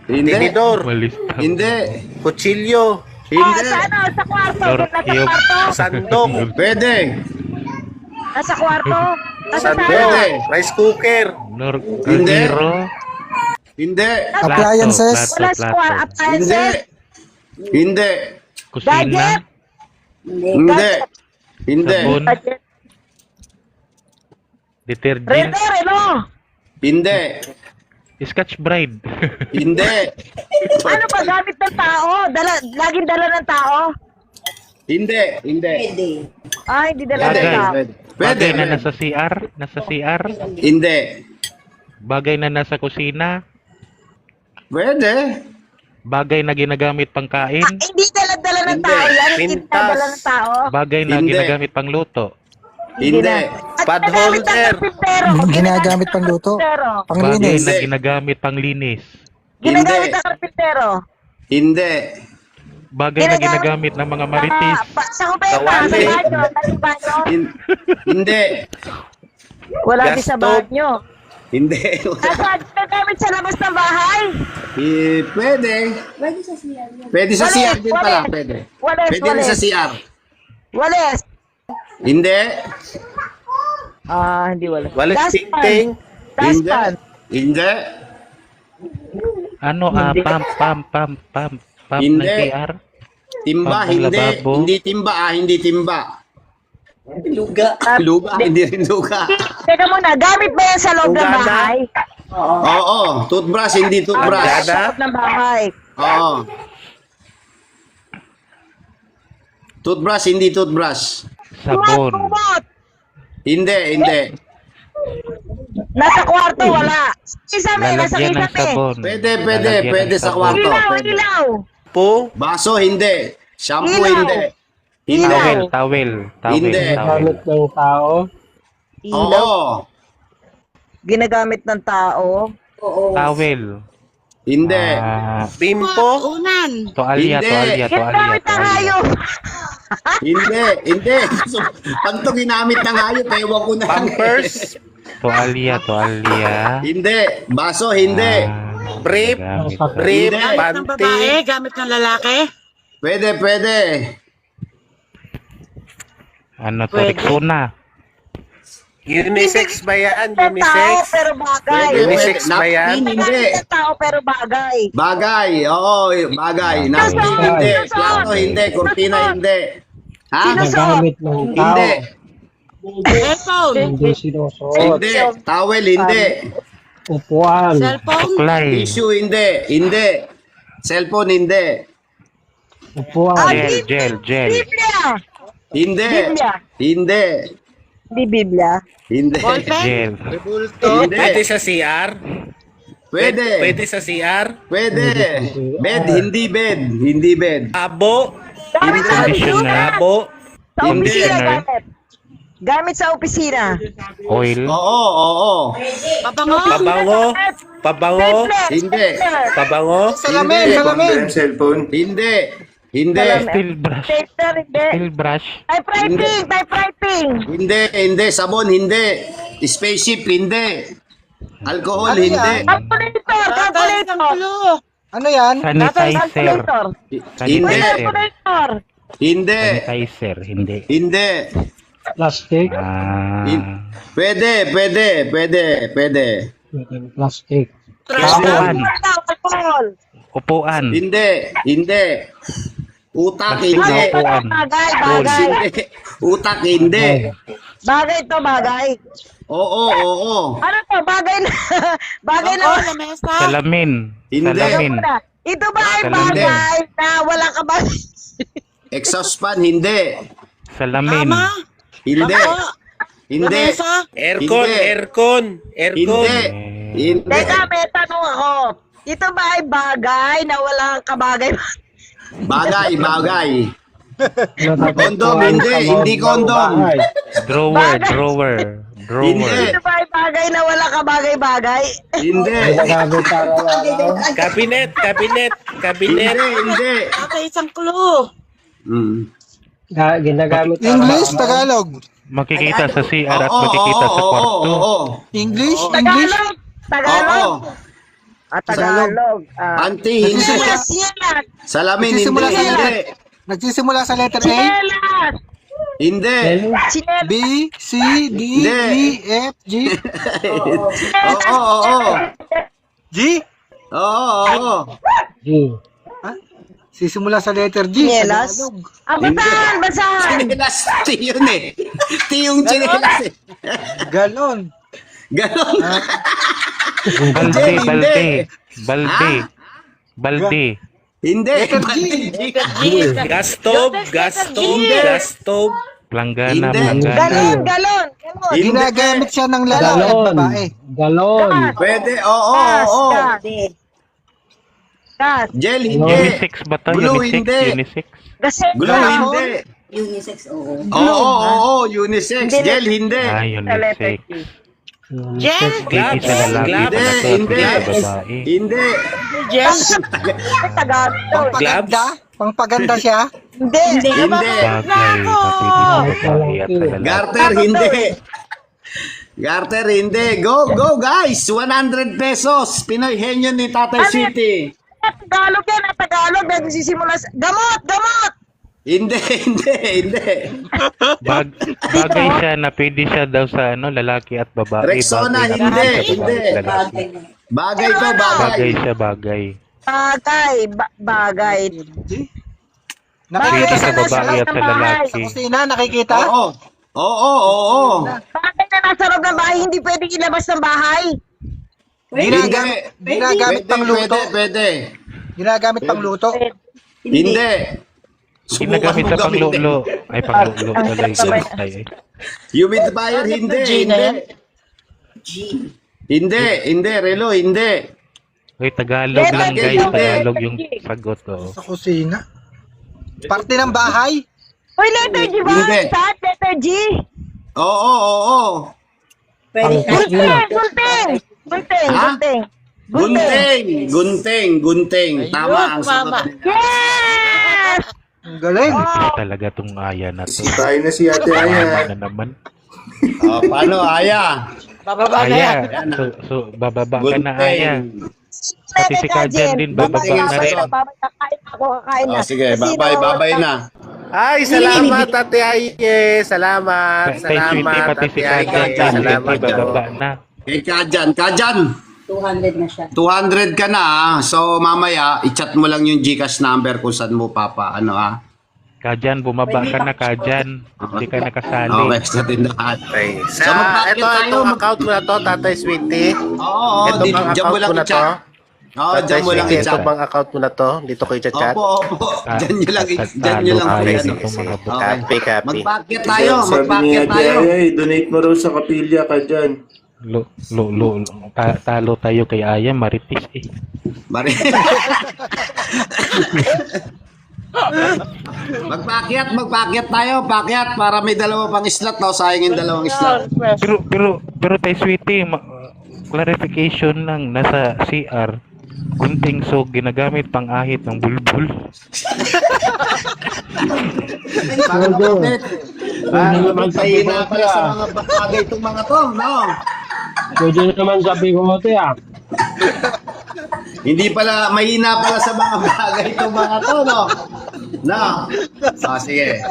D: Hindi.
F: tinidor,
A: Walis
D: Hindi.
F: kutsilyo,
D: Hindi.
G: Sa ano, sa kwarto. Nasa
A: Lorkyok.
G: kwarto.
F: sandok,
D: Pwede.
G: Nasa kwarto. Nasa
F: sandok,
D: Pwede.
F: rice cooker,
D: Hindi.
A: Kaldero.
D: Hindi.
B: Appliances.
G: Wala sa kwarto.
D: Hindi.
G: Appliances.
D: Hindi.
A: Kusina.
G: Gadget.
D: Hindi. Hindi.
A: Sabon.
G: Gadget.
A: Detergent.
G: Render, ano?
D: Hindi.
A: Scotch Bride.
D: Hindi.
G: Ano ba gamit ng tao? Laging dala ng tao?
D: Hindi. Hindi.
I: Pwede.
G: Ay, hindi dala
D: Pwede.
G: ng tao.
D: Pwede.
A: Bagay na nasa CR. Nasa CR.
D: Hindi.
A: Bagay na nasa kusina.
D: Pwede.
A: Bagay na ginagamit pang kain.
G: Hindi dala-dala ng
D: Hindi.
G: tao yan. Hindi
F: Pintas.
G: dala ng tao.
A: Bagay na
D: Hindi.
A: ginagamit pang luto.
D: Hindi.
G: At
F: Pad
G: ginagamit ng
F: holder.
G: karpintero.
B: Ginagamit pang luto.
G: Karpintero.
A: Bagay
B: Panglinis.
A: na
D: Hindi.
A: ginagamit pang linis.
G: Ginagamit
D: Hindi.
G: ng karpintero.
D: Hindi.
A: Bagay na ginagamit ng mga marites.
G: Sa kubeta, sa
F: Kawali.
G: banyo, sa banyo.
D: Hindi.
G: Wala
F: Gas
G: din sa
F: stove.
G: banyo.
D: Hindi.
G: Nasa ginagamit sa labas ng bahay.
D: Pwede.
I: Pwede sa siya.
D: Pwede sa
G: Walis,
D: CR din pala.
G: walis.
D: Pwede.
G: Walis,
D: Pwede rin
G: walis.
D: sa CR.
G: Walis.
D: Hindi.
G: Hindi wala.
F: walis
G: Dustpan.
F: ting-ting,
D: Hindi.
G: Dustpan.
D: Hindi.
A: Ano pam ng
D: Hindi.
A: CR?
D: Timba.
A: Pang
D: Hindi.
A: lababo.
D: Hindi timba. Hindi timba.
I: Luga.
D: Luga. Hindi rin luga.
G: Teka muna, gamit ba yan sa loob ng
F: Ugana.
G: bahay?
D: Oo. Toothbrush. Hindi toothbrush.
F: Ugana.
G: Sa loob ng bahay.
D: Oo. Toothbrush. Hindi toothbrush.
A: Sabon.
G: Kumot.
D: Hindi. Hindi.
G: Nasa kwarto, wala. Kisame, nasa
A: Lalagyan ng
G: kisame.
A: sabon.
D: Pwede.
A: Lalagyan
D: Pwede
A: ng
D: sa
A: sabon.
D: kwarto.
G: Ilaw,
D: Pwede.
G: ilaw.
F: po,
D: Baso. Hindi. Shampoo.
G: Ilaw.
D: Hindi. Hindi.
G: Ilaw.
A: Towel.
D: Hindi.
B: ng tao.
G: Ilaw.
D: Oo.
G: Ginagamit ng tao.
I: Oo.
A: Towel.
D: Hindi.
F: bimpo,
A: Toalya,
D: Hindi.
A: toalya, toalya,
G: Ginagamit ng
A: toalya.
G: hayop.
D: Hindi. Hindi. So, pag ito ginamit ng hayop, ewan ko na.
F: pampers,
A: Toalya, toalya.
D: Hindi. Baso. Hindi.
F: brief,
A: Gamit.
F: brief,
D: Hindi.
F: panty,
C: gamit ng lalaki.
D: Pwede.
A: Ano to? Rexona.
F: unisex ba yan?
G: Ng tao,
F: Unisex?
G: pero bagay.
D: Pwede.
F: Unisex ba yan?
D: Napkin. Hindi.
G: Ginagamit ng tao, pero bagay.
D: Bagay. Oo. Bagay. Napkin. Hindi. Plato. Hindi. Kurtina. Hindi. Ha?
G: Sinusot.
D: Hindi.
C: Cellphone.
D: Hindi. Towel. Hindi.
C: Cellphone.
A: Suklay.
D: Tissue. Hindi. Hindi. Cellphone. Hindi.
A: Gel.
G: Biblia.
D: Hindi.
G: Biblia.
D: Hindi.
G: Di Biblia.
D: Hindi.
A: Gel.
D: Hindi.
F: Pwede sa CR?
D: Pwede.
F: Pwede sa CR?
D: Pwede. Bed. Hindi bed. Hindi bed.
F: Abo,
G: Gamit sa
A: Conditioner.
F: abo,
G: Sa
D: Hindi.
G: opisina gamit. Gamit sa opisina.
A: Oil.
D: Oo.
C: Pabango.
F: pabango,
D: Hindi.
F: pabango,
D: Hindi.
E: Cellphone.
D: Hindi. Hindi.
A: Steel brush.
G: Taster, hindi.
A: Steel brush.
G: Typewriting.
D: Hindi. Sabon. Hindi. Spaceship. Hindi. Alcohol. Hindi.
G: Calculator.
B: Ano yan?
A: Sanitizer.
G: Calculator.
D: Hindi.
A: Sanitizer.
G: Calculator.
D: Hindi.
A: Sanitizer. Hindi.
D: Hindi.
B: Plastic.
D: Pwede.
A: Upuan.
G: Alcohol.
A: Upuan.
D: Hindi. Utak.
A: Plastic na
D: Hindi.
A: upuan.
G: Bagay.
D: Hindi. Utak. Hindi.
G: Bagay to, bagay.
D: Oo.
G: Ano to, bagay na. Bagay na.
A: Salamin.
D: Hindi.
A: Salamin.
G: Ito ba ay
A: Salamin.
G: bagay na wala ka ba?
D: Exhaust fan. Hindi.
A: Salamin.
D: Hindi. Hindi.
F: aircon,
D: Hindi.
F: aircon,
D: Hindi. Hindi.
G: Teka, may tanong ako. Ito ba ay bagay na wala kang kabagay?
D: Bagay. Kondom. Hindi kondom.
A: Drawer.
D: Hindi.
G: Ito ba ay bagay na wala kabagay-bagay?
D: Hindi.
F: cabinet,
D: Hindi.
C: Ate, isang clue.
H: Ginagamit
B: English, Tagalog.
A: Makikita sa CR at
D: Oo,
A: makikita sa
D: oo,
A: kwarto.
D: oo.
B: English, English.
G: Tagalog. Tagalog.
D: Oo.
G: Tagalog.
D: Panty, hindi.
G: Silas.
D: Salamin, hindi.
B: Nagsisimula sa
D: Hindi.
B: Nagsisimula sa letter A.
G: Silas.
D: Hindi.
G: Silas.
B: B, C, D,
D: Hindi.
B: E, F, G.
D: Oo, oo, oo.
B: G?
D: Oo, oo.
B: Sisimula sa letter G.
C: Chinelas?
B: Tagalog.
G: Ang basahan, basahan.
D: Chinelas, T yun eh. T yung chinelas eh.
B: Galon.
D: Ganon.
A: Balde,
D: Hindi.
A: balde. Balde.
D: Ha?
A: Balde.
D: Hindi.
F: Gas stove, gas stove.
A: Planggana,
D: Hindi.
A: planggana.
G: Galon, galon. Galon.
D: Hindi.
B: Ginagamit siya ng lalaki at babae.
D: Pwede, oo,
G: Gas,
D: oo.
G: gas. Gas.
D: Gel, hindi.
A: Unisex ba to?
D: Blue,
A: Unisex?
D: hindi.
A: Unisex?
G: Gaseta.
D: Glue, hindi.
I: Unisex, oo.
D: Oo, oo, unisex. Gel, hindi.
A: Ah, unisex.
C: Jen?
A: Hindi sa lalaki,
D: Hindi,
A: sa
D: hindi.
A: babae.
D: Hindi.
C: Jen?
G: Tagalog.
B: Pangpaganda? Pangpaganda siya?
G: Hindi.
D: Hindi.
A: Bagay na pwede sa babae at sa lalaki.
D: Garter, hindi. Garter, hindi. Go, go guys. 100 pesos. Pinoy henyo ni Tatay City.
G: Tagalog yan. Tagalog. Nagsisimula sa... Gamot, gamot.
D: Hindi, hindi, hindi.
A: Bagay siya na pwede siya daw sa lalaki at babae.
D: Rexona,
A: Bagay na
D: hindi,
A: pwede sa
D: hindi.
A: babae at lalaki.
D: Bagay to, bagay.
A: Bagay siya, bagay.
G: Bagay. Bagay.
B: Nakikita
A: Pwede
B: sa
A: sa babae at sa lalaki.
B: kusina, nakikita?
D: Oo. Oo, oo.
G: Bagay na nasa loob ng bahay. Hindi pwedeng ilabas ng bahay.
B: Ginagamit pang luto.
D: Pwede, pwede.
B: Ginagamit pang luto.
D: Hindi.
A: Ginagamit sa panglulo. Ay, panglulo. Ay.
D: Humidifier, hindi. Hindi. Hindi, hindi. Relo, hindi.
A: Uy, Tagalog lang guys. Tagalog yung sagot. Oh.
B: Sa kusina. Parte ng bahay.
G: Uy, letter G ba?
D: Hindi.
G: Saan? Letter G?
D: Oo, oo, oo.
I: Pwede.
G: Gunting, gunting. Gunting,
D: Ha?
G: gunting.
D: Gunting. Gunting, gunting. Tama ang sagot.
G: Yes!
B: Ang galing.
A: Ito talaga tong Aya na to.
E: Tayo na si Ate
A: Tama
E: Aya.
A: na naman.
D: Oh, paano, Aya?
C: Bababa na yan.
A: Aya. So, bababa ka na, Aya.
D: Gunting.
A: Pati si Kajan din, bababa na rin.
G: Kakain ako, kakain na.
D: Oh, sige, babay, babay na.
F: Ay, salamat, Ate Aye. Salamat.
A: Tay Sweetie,
F: Salamat,
A: pati si
F: Ate Aye.
A: Kajan.
F: Salamat.
A: Bababa na.
D: Kay Kajan. Kajan,
I: 200 na siya.
D: 200 ka na ah. So mamaya, i-chat mo lang yung GCash number kung saan mo
A: Kajan, bumaba ka na, Kajan. Hindi ka nakasali.
D: Okay, sa tindahan.
F: Okay.
D: So, magpakit
F: ito,
D: tayo,
F: itong account mo na to, Tatay Sweetie.
D: Oo,
F: Ito
D: dito,
F: bang
D: dyan mo
F: account
D: lang
F: mo na to?
D: i-chat. Oo,
F: Tatay
D: dyan mo lang
F: Sweetie, ito
D: i-chat.
F: bang account mo na to? Dito ko i-chat?
D: Opo, opo. Dyan nyo lang, dyan nyo lang.
A: Talo tayo
D: ano.
A: nitong mga
D: Okay.
F: Copy, copy.
D: Magpakit tayo,
E: Sabi ni
D: magpakit
E: Ate
D: tayo.
E: Aya, donate mo raw sa kapilya ka dyan.
A: Talo tayo kay Aya, Maritis eh.
D: Mari. magpakyat tayo, pakyat para may dalawa pang slot, no? Sayang yung dalawang slot.
A: Pero tayo Sweetie, clarification lang, nasa CR, gunting so ginagamit pang ahit ng bulbul.
D: Mahina pala sa mga bagay itong mga to, no?
H: Pwede naman sabi ko ito
D: Hindi pala, mahina pala sa mga bagay itong mga to, no? No? Sige.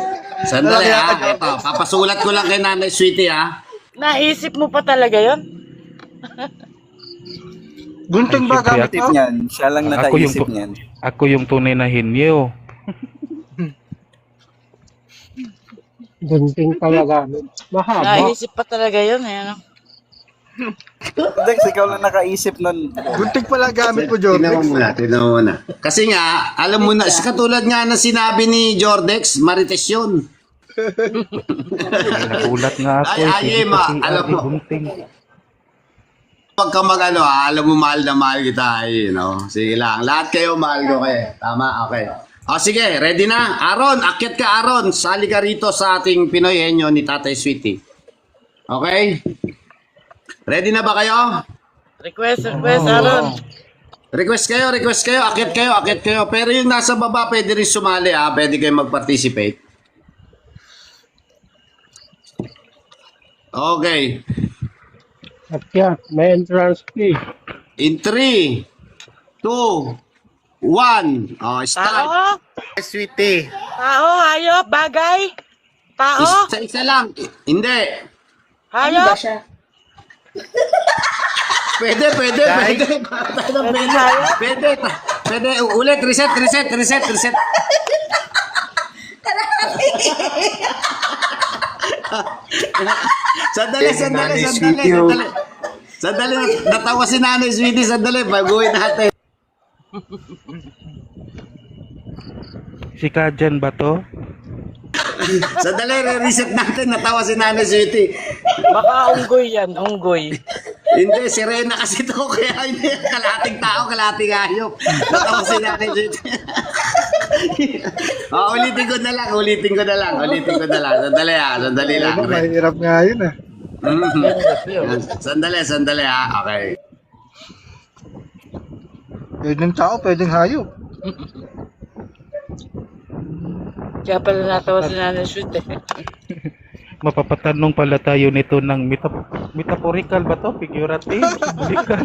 D: Sandali ha, ito, papasulat ko lang kay Nanay Sweetie ha.
C: Naisip mo pa talaga yun?
B: Gunting ba gamit mo?
J: Niyan. Siya lang nakaisip niyan.
A: Ako yung tunay na hinyo.
H: Gunting pala gamit. Mahaba.
C: Naisip pa talaga yun eh. Ano?
J: Dex, ikaw lang nakaisip nun.
B: Gunting pala gamit mo,
D: Tingnan mo
B: Jordan.
D: muna, tingnan mo muna. Kasi nga, alam mo na, katulad nga na sinabi ni Jordex, Marites yun.
A: Nagulat nga ako.
D: Ay, ma, alam mo.
A: Gunting.
D: Pag ka mag-ano ha, alam mo mahal na mahal kita, Sige lang, lahat kayo mahal ko kayo. Tama, okay. O sige, ready na? Aaron, akyat ka Aaron. Sali ka rito sa ating Pinoy Henyo ni Tatay Sweetie. Okay? Ready na ba kayo?
C: Request, Aaron.
D: Request kayo, akit kayo. Pero yung nasa baba, pwede rin sumali ha. Pwede kayo mag-participate. Okay.
K: Akyat, may entrance fee.
D: In 3, 2, 1. Oh, start.
C: Tao?
F: Sweetie.
C: Tao, hayop, bagay? Tao?
D: Isa lang. Hindi.
I: Ano ba
C: Hayop?
I: siya?
D: Pwede. Ulit, reset. Sandali, natawa si Nanay Sweetie, sandali, baguhin natin.
A: Si Kajan ba to?
D: Sandali, reset natin, natawa si Nanay Sweetie.
K: Baka unggoy yan, unggoy.
D: Hindi, si Rena kasi to, kaya hindi, kalating tao, kalating hayop. Natawa si Nanay Sweetie. Ulitin ko na lang. Sandali lang.
B: Mahirap nga yun ah.
D: Sandali ha, okay.
B: Pwedeng tao, pwedeng hayop.
C: Kaya pala natawa si Nanay Sweet eh.
A: Mapapatanong pala tayo nito ng metaphorical ba to? Figurative? Symbolical?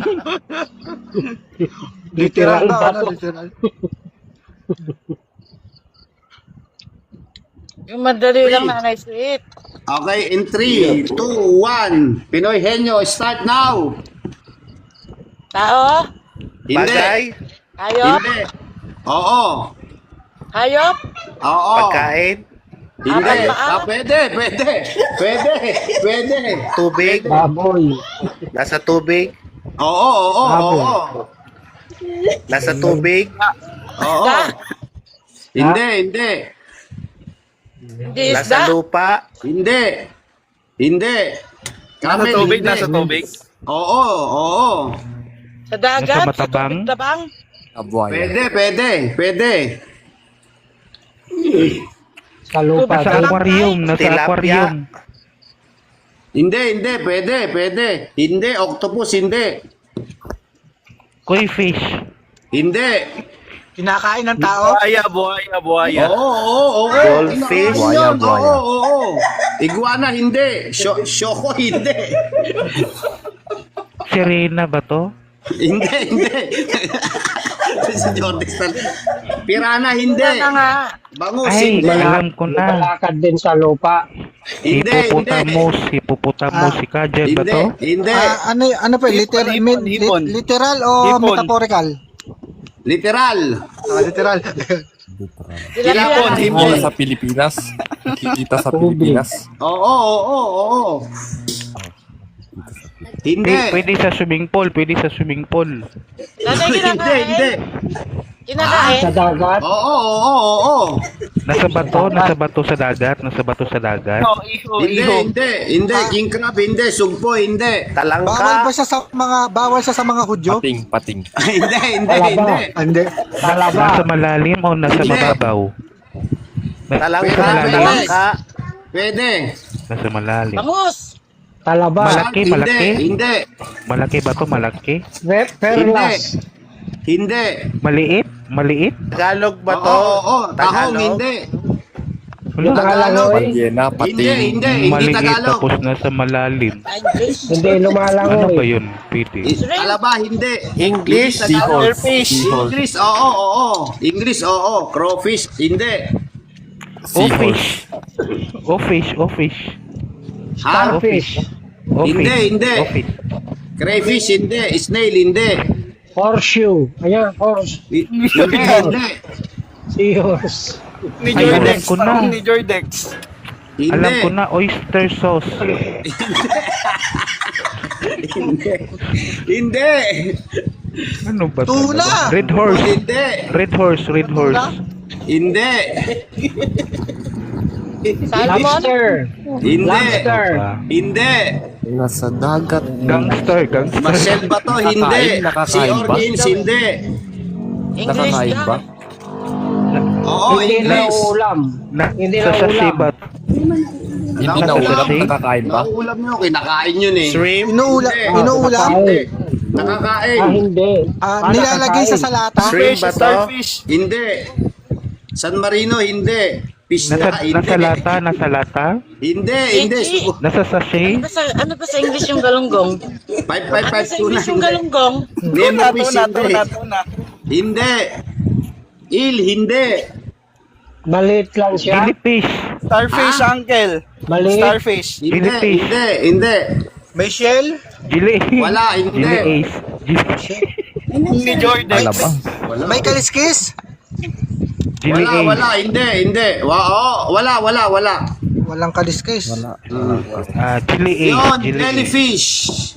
B: Literal ba? Literal.
C: Yung madali lang Nanay Sweet.
D: Okay, in 3, 2, 1. Pinoy Henyo, start now.
C: Tao?
D: Hindi.
F: Bagay.
C: Hayop?
D: Hindi. Oo.
C: Hayop?
D: Oo.
F: Pagkain.
D: Hindi.
C: Paa?
D: Pwede.
F: Tubig.
K: Baboy.
F: Nasa tubig.
D: Oo.
F: Nasa tubig.
D: Oo. Hindi.
C: Hindi
F: Nasa
C: isda?
F: lupa.
D: Hindi.
J: Nasa tubig, nasa tubig.
D: Oo.
C: Sa dagat?
A: Nasa matabang?
C: Sa tabang?
D: Pwede.
K: Sa lupa.
A: Nasa aquarium.
F: Tilapia.
D: Hindi. Pwede. Hindi. Octopus, hindi.
A: Koi fish.
D: Hindi.
B: Kinakain ng tao?
J: Buhaya.
D: Oo.
F: Goldfish.
D: Oo. Iguana, hindi. Shoko, hindi.
A: Sirena ba to?
D: Hindi. Si Jordan Stan. Piranha, hindi.
C: Ano nga?
D: Bangus,
A: Ay,
D: hindi.
A: alam ko na.
K: Malakad din sa lupa.
D: Hindi.
A: Hippopotamus, si Kajan ba to?
D: Hindi.
B: Ano pa? Literal o metaphorical?
D: Literal.
B: Literal.
C: Tilapia.
J: Sa Pilipinas. Nakikita sa Pilipinas.
D: Oo. Hindi.
A: Pwede sa swimming pool.
C: Nanay, kinakain?
D: Hindi.
C: Kinakain?
K: Sa dagat.
D: Oo.
A: Nasa bato sa dagat.
D: Hindi. King crab, hindi. Sugpo, hindi.
B: Bawal
F: Talangka.
B: siya sa mga Hudyo?
J: Pating.
B: Hindi.
A: Nasa malalim o nasa
D: Hindi.
A: mababaw?
F: Talangka.
D: Pwede.
A: Nasa malalim.
C: Bangus?
K: Talaba.
A: Malaki.
D: Hindi.
A: Malaki ba to? Malaki?
K: Perlas.
D: Hindi.
A: Maliit?
F: Tagalog ba to?
D: Oo. Tahong, hindi.
A: Wala.
D: Tagalog.
J: Balyena, pating.
D: Hindi
A: Maliit
D: Tagalog.
A: tapos nasa malalim.
C: English?
K: Hindi
A: Ano
K: lumalangoy.
A: ba yun, Pete?
D: Alaba, hindi.
F: English.
D: Tagalog.
J: Seahorse.
D: English, oo. English, oo. Crawfish, hindi.
A: Fish.
D: Ha?
K: Starfish.
D: Hindi. Crayfish, hindi. Snail, hindi.
K: Horseshoe. Ayan, horse.
D: Hindi.
K: Seahorse.
A: Ay, alam ko na.
J: Ni Jordex.
A: Alam ko na, oyster sauce.
D: Hindi.
A: Ano ba to?
B: Tuna!
A: Red horse.
D: Hindi. Hindi.
C: Salmon?
K: Lobster.
D: Hindi.
K: Lobster.
D: Hindi.
J: Nasa dagat.
A: Gangster.
D: Marcel ba to? Hindi. Si
J: Nakakain ba?
D: Orgins, hindi.
C: English
J: Nakakain
C: daw.
J: ba?
D: Oo,
K: Hindi na
D: English.
K: ulam. Hindi
A: Sa
K: na
A: sachet
K: ulam.
A: ba?
J: Hindi na
A: Nasa
J: ulam.
A: sachet?
J: Nakakain ba?
D: Nauulam nyo, kinakain yun eh.
F: Shrimp.
B: Inuulam.
D: Hindi. Nakakain.
K: Hindi.
B: Nilalagay sa salata.
F: Shrimp ba to?
J: Starfish.
D: Hindi. San Marino, hindi. Fish
A: Nasa,
D: na, hindi.
A: nasa lata?
D: Hindi.
A: Nasa sachet?
C: Ano ba sa English yung galunggong?
D: 555 tuna.
C: Yung galunggong?
D: Nemo fish, hindi.
J: Tuna.
D: Hindi. Hindi.
K: Maliit lang siya.
A: Jellyfish.
J: Starfish, uncle.
K: Maliit.
J: Starfish.
D: Hindi.
J: May shell?
A: Jilly.
D: Wala, hindi.
A: Jilly Ace.
J: Ni Jordan.
B: May kaliskis?
A: Jilly Ace.
D: Wala, hindi. Wala.
B: Walang kaliskis.
A: Jilly Ace.
D: Yun,
A: Jilly Ace.
D: jellyfish.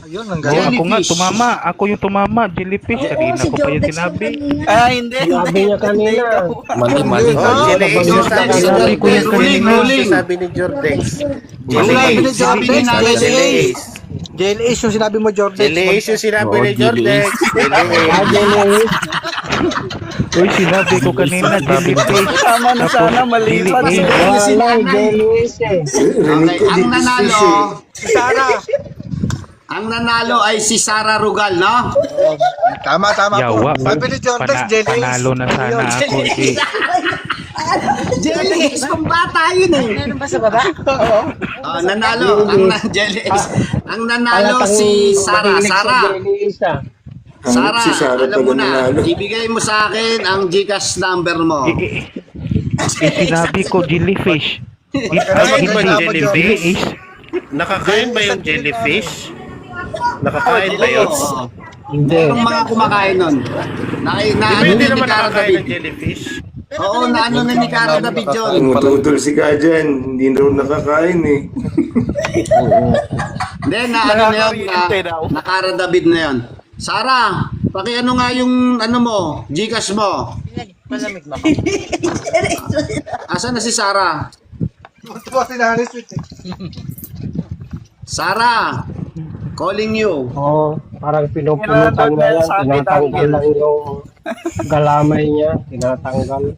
B: Ayun, ang
A: Oo,
B: galing.
A: ako nga,
D: Jellyfish.
A: tumama. Ako yung tumama. Jellyfish. Kanina ko pa yung sinabi.
J: Hindi.
K: Sabi niya kanina.
F: Mali.
D: Oh,
F: Jellyfish yung sabi ni
A: Sabi ko yung
D: Ruling.
F: Yung sabi ni Jordex.
D: Sabi ni Nanay
F: Jelly Ace.
B: Jelly Ace yung sinabi mo, Jordan.
F: Jelly Ace yung sinabi ni Jordex.
A: Uy, sinabi ko kanina, jellyfish.
J: Tama na sana, mali pa.
A: Jelly Ace.
K: Wala yung jellyfish eh.
D: Okay, ang nanalo ay si Sara Rugal, no?
B: Tama po.
A: Yawa.
B: Sabi ni Jordan, Jelly Ace.
A: Panalo na sana ako.
D: Jelly Ace, kung bata yun eh.
C: Meron ba sa baba?
D: Nanalo, Jelly Ace. Ang nanalo si Sara.
K: Jellyfish ah.
D: Sara,
E: Si Sara
D: alam mo
E: talaga
D: na,
E: nanalo.
D: ibigay mo sa akin ang GCash number mo.
A: Sinabi ko, jellyfish.
F: Nakakain ba yung
A: Jelly
F: jellyfish?
A: Ace.
F: Nakakain ba yung jellyfish? Nakakain ba yun?
D: Oo.
K: Hindi.
D: Yung mga kumakain nun. Naano
F: Hindi
D: ni
F: naman
D: Cara
F: nakakain ng
D: David.
F: jellyfish.
D: Oo, naano na ni Cara David yun.
E: Tumututol si ka dyan. Hindi raw nakakain eh.
D: Hindi, naano na yun, na Cara David na yun. Sara, pakiano nga yung ano mo, GCash mo.
C: Malamig ba?
D: Asan na si Sara? Sara, calling you.
K: Oo, parang pinupulutan niya lang. Tinatanggal lang yung galamay niya. Tinatanggal.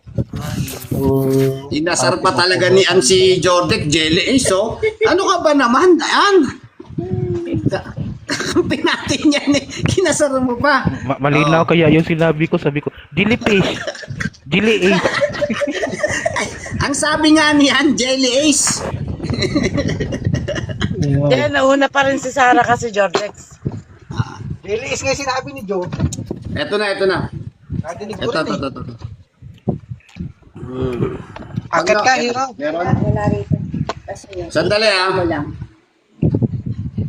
D: Inasar pa talaga ni si Jordek, Jelly Ace, oh. Ano ka ba naman? Pinatin niya eh. Kinasar mo pa.
A: Malinaw kaya yung sinabi ko, sabi ko, jellyfish. Jelly Ace.
D: Ang sabi nga niyan, Jelly Ace.
C: Kaya nauna pa rin si Sarah kasi Jordex.
B: Jelly Ace nga sinabi ni Joe.
D: Ito na.
B: Nadinig ko
D: Ito.
B: rin eh. Agad ka, hero.
D: Meron?
I: Wala rito. Kasi yun.
D: Sandali
I: Ano lang.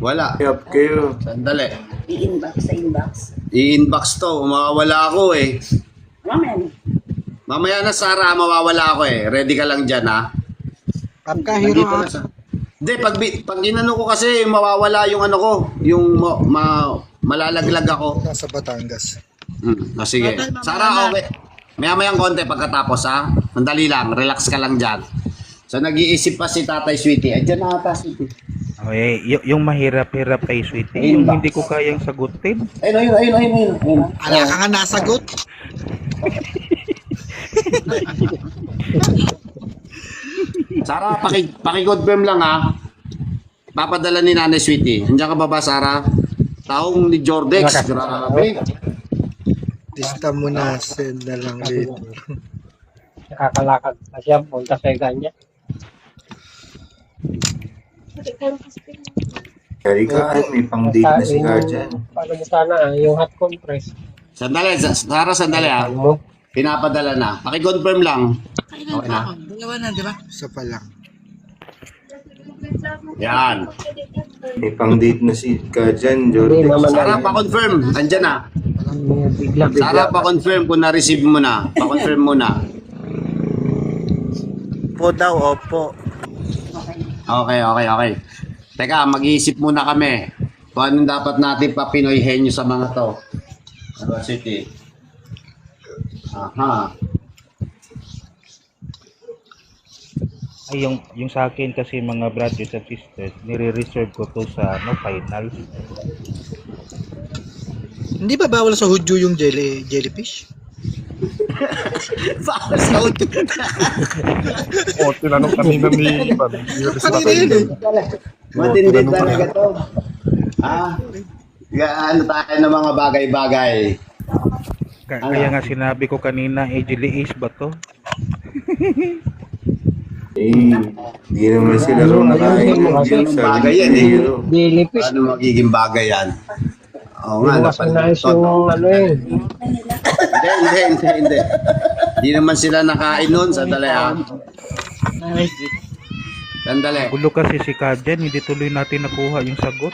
D: Wala.
E: Yup kayo.
D: Sandali.
I: I-inbox sa inbox.
D: I-inbox to. Mawawala ako eh.
I: Mamaya.
D: Mamaya na, Sara, mawawala ako eh. Ready ka lang dyan, ha?
B: Up ka, hero.
D: Nandito na sa... Hindi, pag inano ko kasi, mawawala yung ano ko. Yung malalaglag ako.
B: Nasa Batangas.
D: Sige. Sara, okay. Maya-mayang konti pagkatapos, ha? Mandali lang. Relax ka lang dyan. So, nag-iisip pa si Tatay Sweetie. Diyan na ata, Sweetie.
A: Okay, yung mahirap-hirap kay Sweetie, yung hindi ko kayang sagutin.
D: Ayun.
B: Ala ka nga nasagot.
D: Sara, paki-confirm lang, ha? Papadala ni Nanay Sweetie. Nandiyan ka ba, Sara? Taong ni Jordex. Grabe.
B: Lista mo na, send na lang dito.
K: Nakakalakad na siya. Punta sa ganya.
E: Kari ka, may pang-date na si ka dyan.
K: Paano mo sana yung hot compress?
D: Sandali, Sara, sandali, ha?
K: Mo?
D: Pinapadala na. Paki-confirm lang.
C: Okay na. Dalawa na, di ba?
B: Isa pa lang.
D: Yan.
E: May pang-date na si ka dyan,
K: Hindi
E: Jordan.
K: naman
D: Sara, pa-confirm. Andyan na.
K: bigla.
D: Sara, pa-confirm kung na-receive mo na. Pa-confirm mo na.
F: Po daw, opo.
D: Okay. Teka, mag-iisip muna kami. Kung anong dapat natin papinoyhenyo sa mga to. City. Aha.
A: Ay, yung sa akin kasi mga brothers and sisters, nire-reserve ko to sa finals.
B: Hindi ba bawal sa Hudyo yung jellyfish?
D: Bawal sa utot.
J: Tinanong kami na ni
B: Kanina yun eh.
D: Matindi talaga to. Ano tayo ng mga bagay-bagay.
A: Kaya nga sinabi ko kanina, Ejili Ace ba to?
E: Hindi naman sila kumakain.
D: Bagay yan eh.
K: Dilipis.
D: Ano magiging bagay yan? Oo nga,
K: Iwasan na yung ano eh.
D: Hindi. Hindi naman sila nakain nun. Sandali ah. Sandali.
A: Gulo kasi si Kajen, hindi tuloy natin nakuha yung sagot.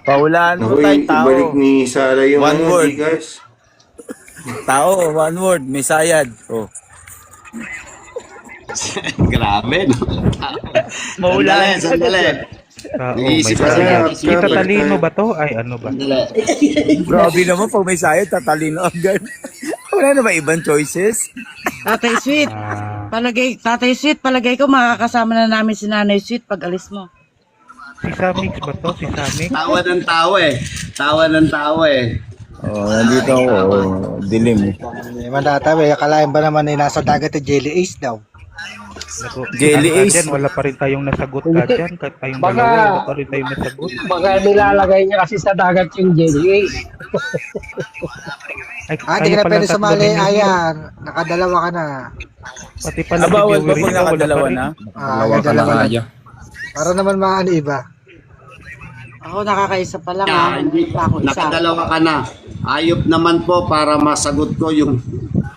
J: Paulan mo
E: Ako
J: tayo tao.
E: ibalik ni Sarah yung
J: One word.
E: Gigas.
J: Tao, one word, may sayad. Oh.
D: Grabe, no?
J: Maulan.
D: Sandali.
A: May
D: Iisip
A: sayad.
E: ka.
A: Kita talino ba to? Ay, ano ba?
J: Grabe naman, pag may sayad, tatalino agad. Wala na ba ibang choices?
C: Tatay Sweet, Tatay Sweet, palagay ko makakasama na namin si Nanay Sweet pag alis mo.
A: Si Samix ba to? Si Samix?
D: Tawa ng tao eh.
J: Oh, nandito ako. Oh, dilim.
B: Hindi man data, may akalain ba naman ay nasa dagat yung Jelly Ace daw?
J: Jelly Ace.
A: Kajen, wala pa rin tayong nasagot Kajen. Kahit tayong
K: Baka-
A: dalawa, wala pa rin tayong nasagot.
K: Baka nilalagay niya kasi sa dagat yung jelly.
A: Ay,
B: Hindi ka na
A: pala
B: pwede
A: tatlo
B: sumali.
A: din yun.
B: Ayan, nakadalawa ka na.
A: Pati pala si
J: Bawal ba
A: Joey
J: pag
A: Rito, wala pa
J: nakadalawa
A: rin.
J: na?
B: Nakadalawa na. Para naman maano iba.
C: Ako nakakaisa pa lang
D: Ah, hindi.
C: Ako isa.
D: Nakadalawa ka na. Ayop naman po para masagot ko yung...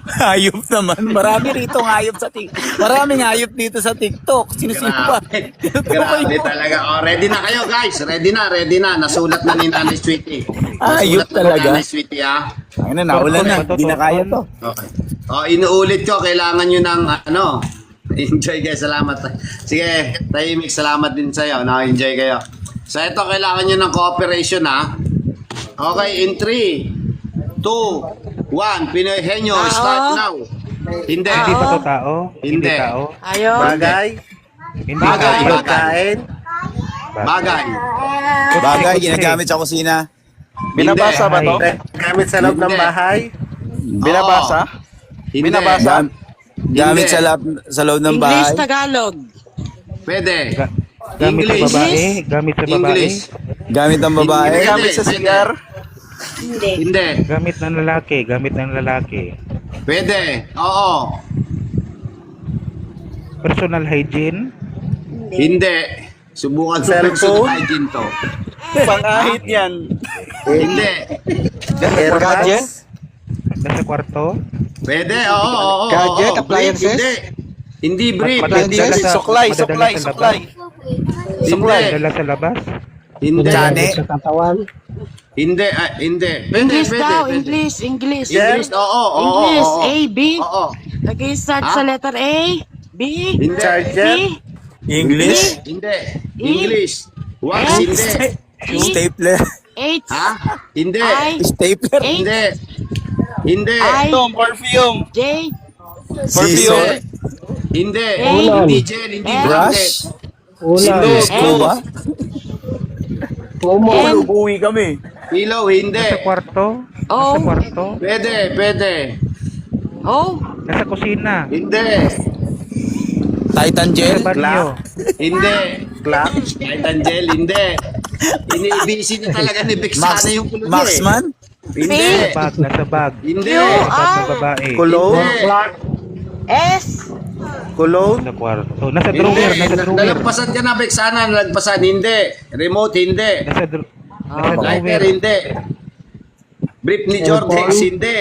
J: Hayop naman. Marami rito ng hayop sa TikTok. Maraming hayop dito sa TikTok. Sino-sino ba?
D: Grabe talaga. Oh, ready na kayo guys. Ready na. Nasulat na ni Nanay Sweetie.
J: Hayop
D: Nasulat na ni
J: talaga.
D: Nanay Sweetie ha.
J: Ang naulan na. Hindi na kaya to.
D: Okay. Oh, inuulit ko. Kailangan nyo ng ano. Enjoy guys. Salamat. Sige. Tahimik. Salamat din sa'yo. Na-enjoy kayo. So ito, kailangan nyo ng cooperation ha. Okay, in 3, 2, 1. Pinoy Henyo, start now. Hindi.
A: Hindi pa to tao?
D: Hindi.
A: tao?
C: Ayaw.
J: Bagay.
A: Hindi
D: Bagay.
A: tao.
J: Pagkain.
D: Bagay.
J: Bagay. Ginagamit sa kusina.
D: Binabasa ba to?
F: Gamit sa loob ng
D: Hindi.
F: bahay.
D: Binabasa? Hindi.
F: Binabasa?
J: Gamit
D: Hindi.
J: sa loob ng
C: English,
J: bahay.
C: Tagalog.
D: Pwede.
A: Gamit sa
D: English.
A: babae? Gamit sa babae?
D: English.
J: Gamit ng babae.
D: Hindi.
F: Gamit sa CR.
I: Hindi.
D: Hindi.
A: Gamit ng lalaki? Gamit ng lalaki?
D: Pwede. Oo.
A: Personal hygiene?
D: Hindi. Subukan sa
F: Cellphone?
D: personal hygiene to.
F: Pangahit yan.
D: Hindi.
F: Gadget?
A: Nasa kwarto?
D: Pwede. Oo.
B: Gadget,
D: Brief,
B: appliances?
D: Hindi. Hindi brief.
A: Madadala
D: Hindi.
A: sa-
F: Suklay,
A: madadala
F: suklay,
A: sa
F: suklay.
D: Hindi.
A: Dala sa labas?
D: Hindi.
J: Chane.
K: Sa katawan.
D: Hindi. Hindi. Pwede.
C: English
D: Pwede.
C: daw,
D: Pwede.
C: English.
D: English. Oo.
C: English, A, B.
D: Oo.
C: Nag-start
D: Ha?
C: sa letter A, B,
D: Hindi.
F: Charger?
C: C,
J: English.
D: Hindi. English. Wax. Hindi.
J: Stapler.
C: H,
D: Ha? Hindi.
C: I,
J: Stapler.
C: H,
D: Hindi. Hindi.
C: I,
F: Perfume.
C: J,
J: Scissor.
D: Hindi.
C: Ulan.
D: Hindi gel. Hindi
J: Brush.
K: Ulan.
J: Scuba.
C: N,
J: Uwi kami.
D: Pillow. Hindi.
A: Nasa kwarto?
C: O,
A: Nasa kwarto?
D: Pwede.
C: O,
A: Nasa kusina?
D: Hindi.
J: Titan
A: Sa
J: gel.
A: banyo?
D: Hindi. Clock. Kahit Angel. Hindi. Ini-busy niya talaga ni Vic
J: Max,
D: sana yung kulo niya
J: Maxman.
D: Hindi.
A: Nasa bag.
D: Hindi.
A: Bag ng babae?
F: Cologne?
D: Hindi.
C: S,
F: Cologne?
A: Nasa kwarto. Nasa
D: Hindi.
A: drawer? Nasa drawer?
D: Nalagpasan ka na Vic sana. Nalagpasan. Hindi. Remote. Hindi.
A: Nasa
D: Lighter.
A: drawer?
D: Hindi. Brief ni Jordex. Hindi.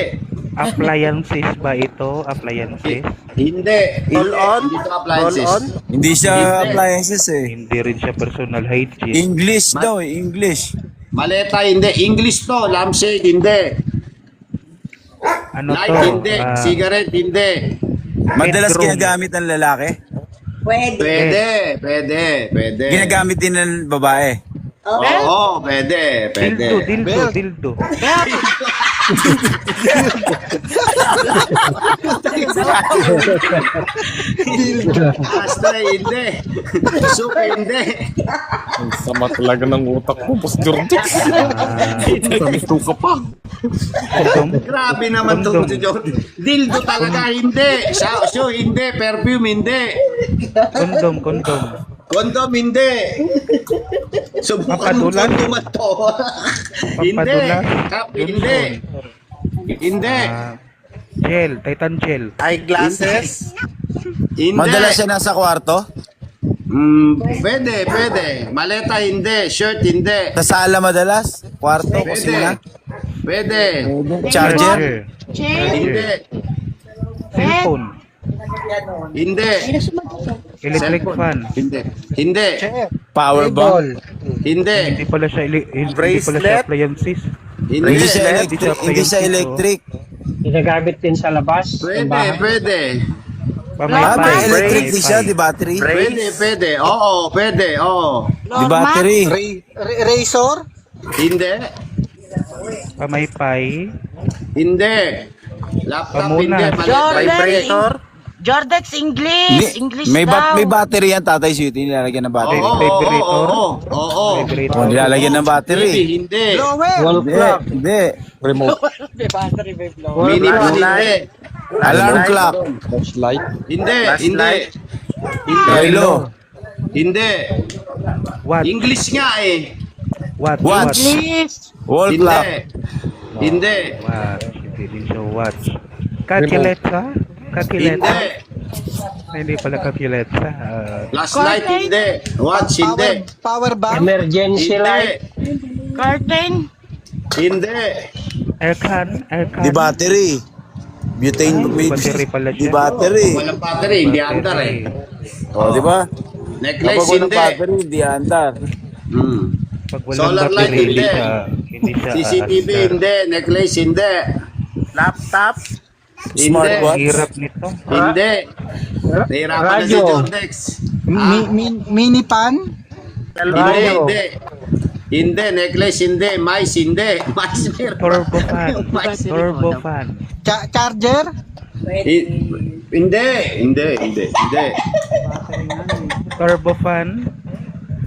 A: Appliances ba ito? Appliances?
D: Hindi.
F: Roll on?
D: Hindi ito appliances.
F: Roll on?
J: Hindi siya
D: Hindi.
J: appliances eh.
A: Hindi rin siya personal hygiene.
J: English daw eh. English.
D: Maleta. Hindi. English to. Lampshade. Hindi.
A: Ano
D: Light.
A: to?
D: Hindi. Cigarette. Hindi.
J: Madalas
A: Bedroom.
J: ginagamit ng lalaki.
I: Pwede.
D: Pwede.
J: Ginagamit din ng babae.
D: Oo. Pwede.
A: Dildo.
D: Astra. Hindi. Suka. Hindi.
E: Sama talaga ng utak mo, Boss Jordex. Ito ka pa.
A: Kondom?
D: Grabe naman to si Jordan. Dildo talaga, hindi. Shoe, hindi. Perfume, hindi.
A: Kondom.
D: Kondom, hindi. Subukan mo
A: Pampadulas?
D: kondoman to. Hindi.
A: Pampadulas?
D: Kap, hindi. Hindi.
A: Gel, Titan gel.
F: Eyeglasses?
D: Hindi.
J: Madalas siya nasa kwarto?
D: Pwede, pwede. Maleta, hindi. Shirt, hindi.
J: Sa sala madalas? Kwarto,
D: Pwede.
J: kusina?
D: Pwede.
J: Charger?
D: Hindi.
A: Cellphone.
D: Hindi.
A: Electric fan.
D: Hindi. Hindi.
J: Power bank?
D: Hindi.
A: Hindi pala siya hindi pala siya
F: Bracelet?
A: appliances.
D: Hindi.
J: Hindi siya electric. Hindi siya electric.
K: Ginagamit din sa labas.
D: Pwede,
K: Sa bahay.
D: pwede.
J: Ah, may electric din siya, di battery?
D: Pwede, pwede. Oo, pwede. Oo.
J: Di battery?
B: Razor?
D: Hindi.
A: Pamaypay.
D: Hindi. Laptop,
A: Pamuna.
D: hindi. Maleta,
F: Vibrator?
C: Jordex English. English
J: May,
C: daw.
J: may battery yan, Tatay Sweetie. Nilalagyan ng battery.
D: Oo, oo,
A: Vibrator.
D: oo, oo.
A: Vibrator.
J: Oh, nilalagyan ng battery.
D: Hindi.
K: Wall
J: Hindi,
K: clock.
J: hindi.
K: Remote.
D: Mini pa, hindi.
J: Alarm clock.
D: Hindi, hindi.
F: Flashlight?
J: Hello.
D: Hindi.
A: What?
D: English nga eh.
A: What?
J: Watch.
C: English.
J: Wall
D: Hindi.
J: clock.
D: Hindi.
A: Watch. Hindi din siya watch. Calculator? Calculator?
D: Hindi.
A: Hindi pala calculator.
D: Flashlight, hindi. Watch, hindi.
B: Power bank?
K: Emergency
D: Hindi.
K: light.
C: Curtain.
D: Hindi.
A: Aircon? Aircon?
J: Di battery. Butane.
A: Ay, battery pala
J: Di
A: siya.
J: battery.
D: Walang battery, hindi andar eh.
J: O, di ba?
D: Necklace,
J: Kapag walang
D: hindi.
J: battery, di andar.
D: Hmm.
A: Pag walang
D: Solar light,
A: battery,
D: hindi.
A: hindi siya
D: CCTV,
A: aandar.
D: hindi. Necklace, hindi.
F: Laptop?
D: Hindi.
J: Smartwatch.
A: Hirap nito.
D: Hindi. Nahirapan na si
K: Radio.
D: Jordex. Ah,
B: Mini pan?
D: hindi, hindi. Hindi, necklace, hindi. Mice, hindi. Mice, meron.
A: Turbo fan.
D: Mice,
A: Turbo fan.
B: Charger?
D: Hindi, hindi, hindi, hindi.
A: Turbo fan.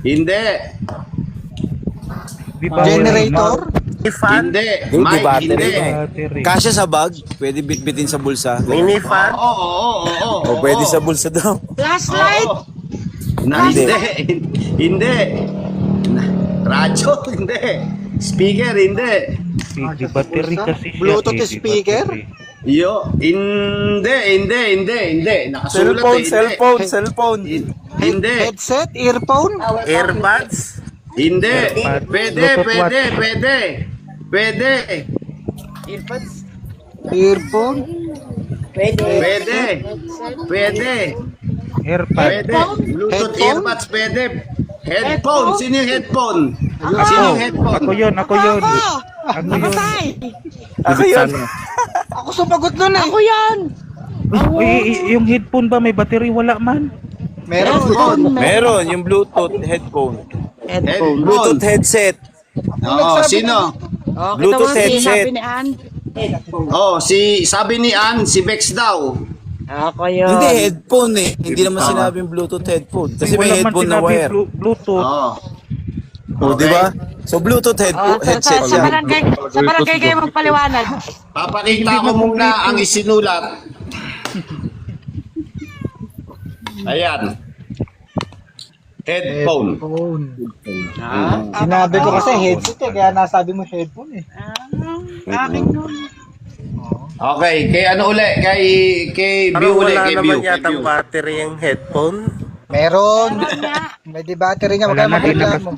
D: Hindi.
A: Di ba
B: Generator?
F: Fan?
D: Hindi.
J: Hindi,
D: Mike,
J: battery
D: hindi.
J: na eh.
A: Battery.
J: Kasya sa bag, pwede bitbitin sa bulsa.
F: Mini fan?
D: Oo, oo, oo.
J: O pwede sa bulsa daw.
C: Flashlight.
D: Hindi. Hindi. Radyo, hindi. Speaker, hindi.
A: Di battery kasi siya.
B: Bluetooth
A: di
B: speaker?
A: battery.
D: Yo, hindi. Nakasulat eh, hindi.
J: Cellphone.
D: Hindi.
B: Headset? Earphone?
F: Earbuds?
D: Hindi.
A: Earpad.
D: Pwede,
A: Bluetooth
D: pwede,
A: watch.
D: pwede. Pwede.
B: Earphone?
D: Pwede. Pwede.
A: Airpad.
D: Pwede. Bluetooth
B: Headphone?
D: earbuds, pwede. Headphone. Sino yung headphone? Sino yung headphone?
A: Ako yun. Ako yun. Ako yun.
J: Ako yun.
B: Ako sumagot nun eh.
C: Ako yan.
A: Yung headphone ba may battery? Wala man.
B: Meron.
J: Meron, yung Bluetooth headphone.
D: Headphone.
J: Bluetooth headset.
D: Oo, sino?
J: Bluetooth headset.
D: Oh, sabi ni Ann, si Bex daw.
C: Ako yun.
J: Hindi, headphone eh. Hindi naman sinabing Bluetooth headphone. Kasi may
A: Wala man
J: headphone na
A: sinabi
J: wire.
A: Bluetooth.
D: Oh.
J: O, di ba? So, Bluetooth headset
C: Sa
J: siya.
C: barangay kayo magpaliwanag.
D: Papakita ko muna ang isinulat. Ayan. Headphone.
B: Sinabi ko kasi headset eh, kaya nasabi mo headphone eh.
C: Akin nun.
D: Okay, kay ano uli? Kay
F: Parang
D: View uli,
F: wala
D: kay
F: naman
D: View.
F: yatang battery yung headphone.
B: Meron. May di battery nga,
A: Wala na,
B: magkano mo.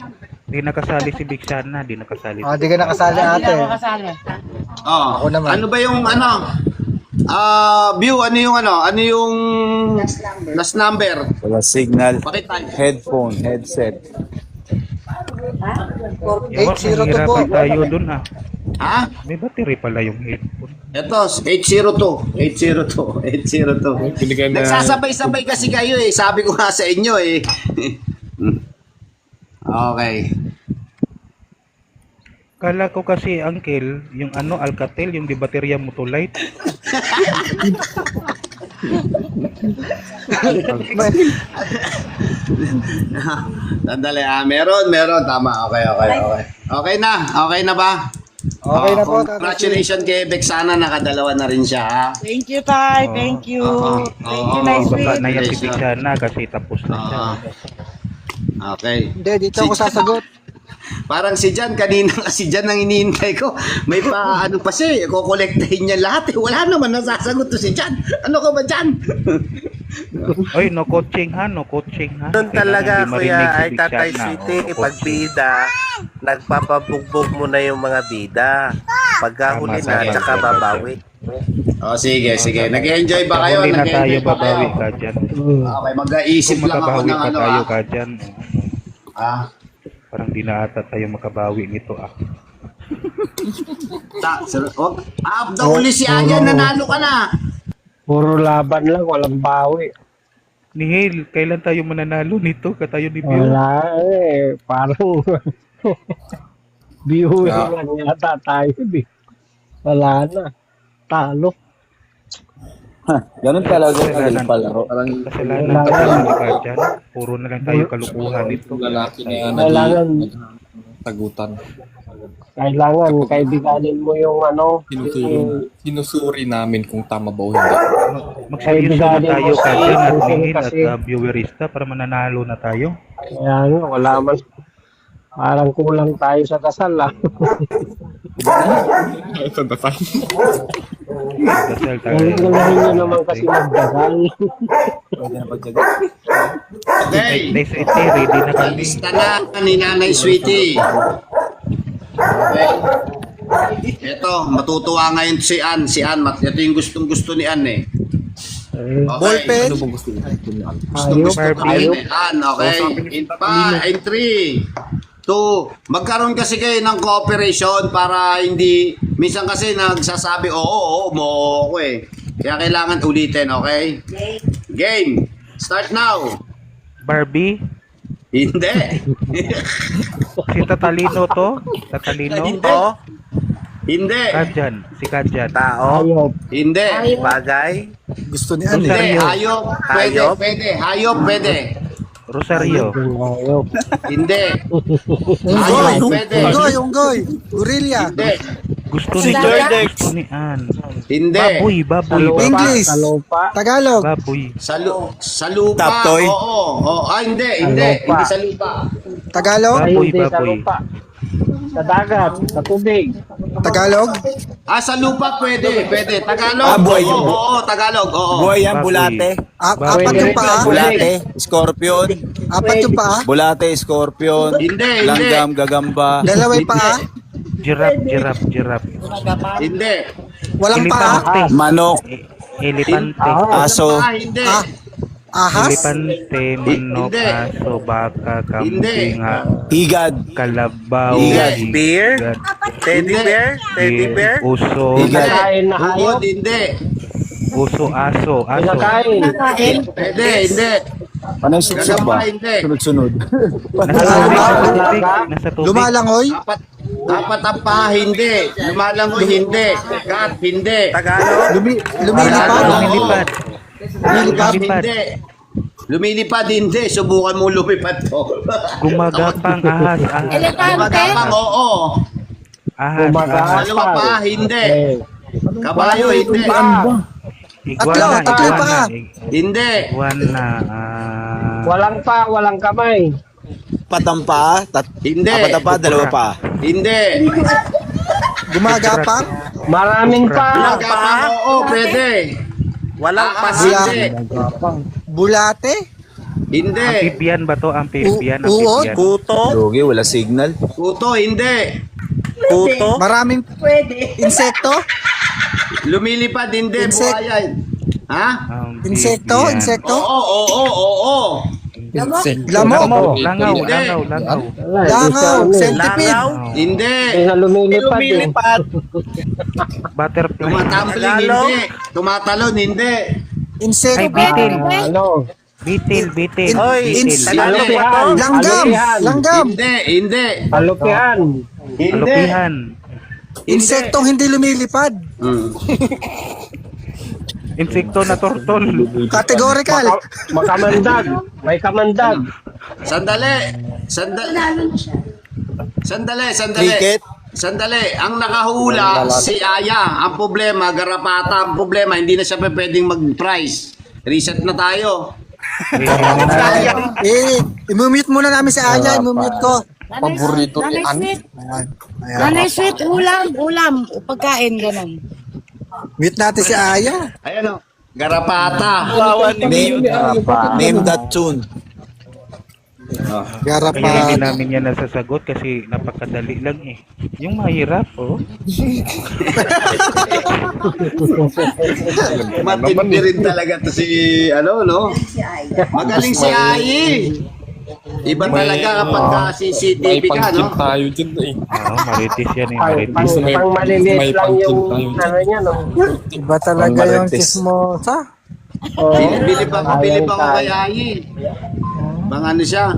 A: di nakasali si Big Sana. Di nakasali.
B: Ah, di ka nakasali
C: Hindi
B: ate.
C: ako kasali.
D: Oh,
B: Ako naman.
D: ano ba yung ano? View, ano yung ano? Ano yung last number?
J: Wala signal.
D: Pakita.
J: Headphone, headset.
A: Ewan,
B: 802 po.
A: mahirapan tayo dun ha.
D: Ha?
A: May battery pala yung headphone.
D: Ito, 802. 802. Nagsasabay-sabay kasi kayo eh. Sabi ko nga sa inyo eh. Okay.
A: Kala ko kasi, Uncle, yung ano, Alcatel, yung di baterya mo to light.
D: Sandali, meron. Tama, okay. Okay na ba?
B: Okay na po.
D: Congratulations kay Bexana, nakadalawa na rin siya ha.
C: Thank you, Tay. Thank you. Thank you, nice
A: Baka
C: week.
A: naiyak si Big Sana kasi tapos na siya.
D: Okay.
B: Hindi, dito ako sasagot.
D: Parang si Jan, kanina si Jan ang iniintay ko. May pa, ano pa siya, kukolektahin niya lahat. Wala naman nasasagot to si Jan. Ano ka ba, Jan?
A: Oy, no coaching ha.
F: Doon talaga,
A: Kailangan di marinig
F: kuya,
A: si
F: ay
A: Big
F: Tatay
A: Shot na,
F: Sweetie,
A: no
F: pag
A: coaching.
F: bida, nagpapabugbog mo na yung mga bida. Pagkahuli
A: Tama,
F: na,
A: tama,
F: tsaka
A: tama.
F: babawi.
D: Sige. Nag-enjoy ba kayo?
A: Kung hindi na tayo
D: Nag-enjoy ba kayo?
A: babawi ka dyan.
D: Okay, mag-iisip
A: Kung
D: lang ako
A: makabawi
D: ng
A: pa
D: ano.
A: tayo ka dyan.
D: Ah.
A: Parang di na ata tayo makabawi nito
D: Up the uli si Ayan, nanalo ka na.
K: Puro laban lang, walang bawi.
A: Ni Hale, kailan tayo mananalo nito? Katayo ni Bio.
K: Wala parang viewer lang yata tayo. Wala na. Talo.
J: Ganun talaga yung
A: Kasalanan,
J: palaro.
A: kasalanan tayo ka dyan. Puro na lang tayo kalukuhan nito.
K: Kailangan
L: Tagutan.
K: kailangan kaibiganin mo yung ano.
L: Sinusuri namin kung tama ba o hindi.
A: Magseryoso na tayo ka dyan at
K: Kasi-
A: Nihil at viewerista para mananalo na tayo.
K: Kaya nga, wala man. Parang kulang tayo sa dasal ah.
L: Sa dasal.
A: Dasal tayo.
K: Gawin nyo naman kasi magdasal.
D: Okay.
A: Tay Sweetie, ready na kami.
D: Lista na ni Nanay Sweetie. Okay. Ito, matutuwa ngayon si Ann. Ito yung gustong-gusto ni Ann eh. Okay.
L: Ano bang gusto niya?
D: Gusto
A: Barbie.
D: ni Ann, okay? In 3, 2, magkaroon kasi kayo ng cooperation para hindi, minsan kasi nagsasabi, oo, mo ako eh. Kaya kailangan ulitin, okay? Game. Start now.
A: Barbie,
D: Hindi.
A: si Tatalino to? Tatalino?
D: Hindi.
A: Kadyan, si Kadyan.
F: Tao,
K: Ayop.
D: Hindi.
F: bagay,
B: Gusto ni
D: Hindi.
A: Rosario.
D: Hayop. Pwede.
F: Hayop?
D: Pwede. Hayop. Pwede.
A: Rosario.
K: Ayop.
D: Hindi. Hayop. Pwede.
B: Unggoy. Aurelia.
D: Hindi.
A: Gusto ni
F: Jordex.
A: Gusto ni Ann.
D: Hindi.
A: Baboy.
B: English.
K: Talupa.
B: Tagalog.
A: Baboy.
D: Sa lupa.
J: Taptoy?
D: Oo. Hindi.
K: Lupa.
D: Hindi sa lupa.
B: Tagalog.
K: Ay, hindi sa
A: Baboy.
K: lupa. Sa dagat, sa tubig.
B: Tagalog.
D: Sa lupa pwede. Tagalog.
J: Buhay.
D: Oo. Tagalog. Oo.
J: Buhay yan,
A: Baboy.
J: bulate.
B: Apat yung paa.
J: Bulate, scorpion.
B: Apat yung paa.
J: Bulate, scorpion.
D: Hindi.
J: Langgam, gagamba.
B: Dalawa yung paa.
A: Giraffe.
D: Hindi.
B: Walang paa.
A: Elepante.
J: Manok,
A: Elepante.
J: aso,
D: Hindi.
B: Ahas.
A: Elepante, manok,
D: Hindi.
A: aso, baka,
D: Hindi.
A: kambing,
J: higad,
A: kalabaw,
J: Higad.
F: beer,
A: higad,
F: teddy bear,
A: uso,
J: Higad.
K: Kinakain na hayop.
D: Bukod. Hindi.
A: aso.
K: Kinakain.
D: Pwede. Hindi.
J: Ano yung suksok ba?
D: Gagamba. Hindi.
J: Sunod-sunod.
A: Nasa tubig.
B: Lumalangoy.
D: Apat ang paa. Hindi. Lumalangoy. Hindi. Kat. Hindi.
F: Tagalog,
B: Lumilipad.
A: Lumilipad.
B: Lumilipad.
D: Hindi. Lumilipad. Hindi. Subukan mo lumipad to.
A: Gumagapang ahas.
D: Magapang. Oo.
A: Ahas.
D: Dalawa pa. Hindi. Kabayo. Hindi.
A: Iguana.
B: Tatlo yung paa.
D: Hindi.
A: Iguana.
K: Walang pa, walang kamay.
J: Patampa,
D: Hindi.
J: apat pa, dalawa pa.
D: Hindi.
B: Gumagapang.
K: Maraming pa.
D: Magapang. Oo. Pwede.
F: walang
D: Ah,
F: pasi,
D: hindi.
B: Bulate.
D: Hindi.
A: Amphibian ba to? Amphibian.
B: Uod.
F: kuto,
J: Droge, wala signal.
D: Kuto. Hindi.
F: kuto,
B: Maraming insekto.
D: Lumilipad. Hindi.
B: Insect.
D: Buhaya. Ha?
B: Insekto.
D: Oo.
B: Lamok.
A: Langaw.
B: Langaw. Centipede.
F: langaw,
D: Hindi.
K: Hindi na lumilipad eh.
F: lumilipad,
A: Butterfly.
D: Tumatambling.
F: Tagalog.
D: Hindi. Tumatalon. Hindi.
B: Insect.
A: Ay, bitil.
K: Ano?
A: Bitil.
F: Oy,
D: Tagalog.
K: Alupihan.
B: Langgam.
K: Alupihan.
B: Langgam.
D: Hindi.
K: Alupihan.
D: Hindi.
A: Alupihan.
B: Insektong hindi lumilipad.
A: Insekto na tortol.
B: Categorical.
K: Makamandag. May kamandag.
D: Sandali.
J: Cricket.
D: Sandali. Ang nakahula, si Aya. Ang problema, garapata. Ang problema, hindi na siya pwedeng mag-prize. Reset na tayo.
B: I-mute muna namin si Anya, i-mute ko.
L: Paborito ni An.
C: Nanay Sweet, ulam. Pagkain, ganun.
B: Mute natin si Aya.
D: Ayan o. Garapata.
J: Name that tune.
A: Kaya hindi
B: Garapan.
A: namin yan nasasagot kasi napakadali lang eh. Yung mahirap,
D: Matindi rin talaga to si, ano, no? Magaling si Ai. Iba talaga kapag CCTV
L: May
D: ka, no?
L: pangkip tayo dyan eh.
A: Marites yan eh,
K: Ay,
A: marites.
K: pang maliliit
L: May
K: lang yung
L: pangkip tayo
K: ano niya, no?
B: Iba talaga yung chismosa.
K: Oh,
D: Bilib ako kay Ai. Bang ano siya?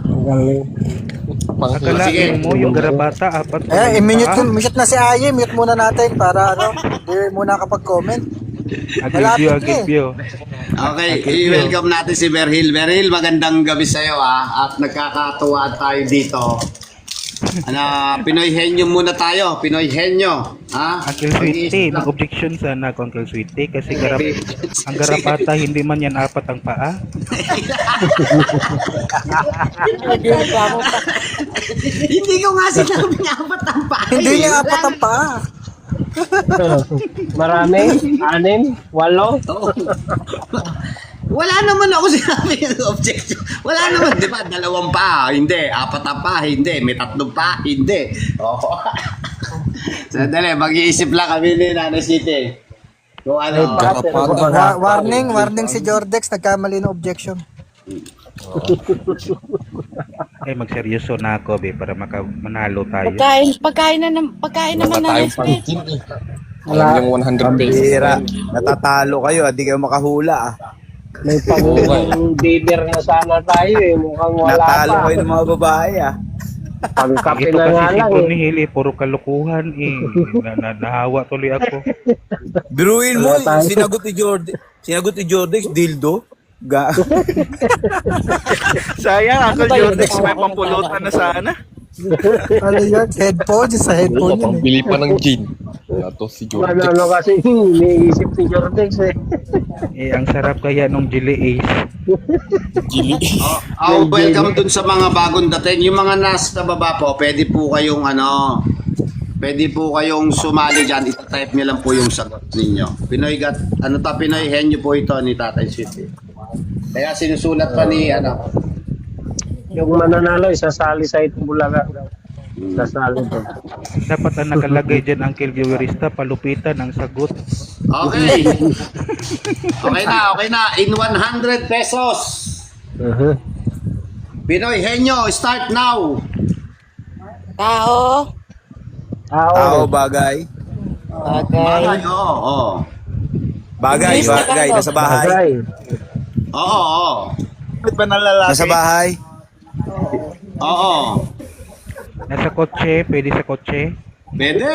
A: Akalain mo yung garabata, apat pa
B: I-mute na si Aya. Mute muna natin para hindi muna kapag-comment.
A: Agilvio.
D: Okay, i-welcome natin si Berhil. Berhil, magandang gabi sa'yo at nagkakatuwa tayo dito. Pinoy Henyo muna tayo, Pinoy Henyo.
A: Uncle Sweetie, mag-objection sana ako Uncle Sweetie kasi ang garapata hindi man yan apat ang paa.
I: Hindi ko nga sinabi niya apat ang paa.
B: Hindi niya apat ang paa.
K: marami? 6? 8?
D: Wala naman ako sinabi ng objection. Wala naman, di ba? 2 pa, hindi. 4 pa, hindi. May 3 pa, hindi. Oo. Sandali, mag-iisip lang kami ni Nanay City. Kung ano.
B: Warning si Jordex. Nagkamali ng objection.
A: Magseryoso na ako para manalo tayo.
C: Pagkain naman Nanay Sweet.
L: Alam yung 100 pesos.
J: Bira. Natatalo kayo, di kayo makahula.
K: May pang-dinner na sana tayo eh. Mukhang wala
J: Natalo
K: pa.
J: kayo ng mga babae
K: Pagkape
A: Ito
K: na nga
A: kasi si
K: lang
A: Bon
K: eh.
A: ni Hili, puro kalukuhan eh. Nahawa tuloy ako.
J: Biruin mo,
K: Wala tayo.
J: sinagot ni Jordex, dildo.
F: Sayang, Uncle Jordex, may pampulutan na sana.
B: Ano yan? Headphone? Sa headphone yun eh.
L: Pambili pa ng gin. Wala to si Jordan.
K: Ano kasi iniisip ni Jordex eh.
A: Ang sarap kaya nung Jilly Ace.
L: Gili.
D: Welcome dun sa mga bagong dating. Yung mga nasa baba po, pwede po kayong sumali dyan. Itatype nyo lang po yung sagot ninyo. Pinoy Henyo po ito ni Tatay City. Kaya sinusulat pa ni
K: Yung mananalo, isasali sa Itbulaga. Sasali to.
A: Dapat ang nakalagay dyan, Uncle Viewerista, palupitan ang sagot.
D: Okay. Okay na. In 100 pesos. Pinoy Henyo, start now.
C: Tao.
J: Tao, bagay.
D: Bagay, oo.
J: Bagay, nasa bahay.
D: Oo.
F: Ba't ba nalalaki?
J: Nasa bahay.
D: Oo.
A: Nasa kotse, pwede sa kotse.
D: Pwede.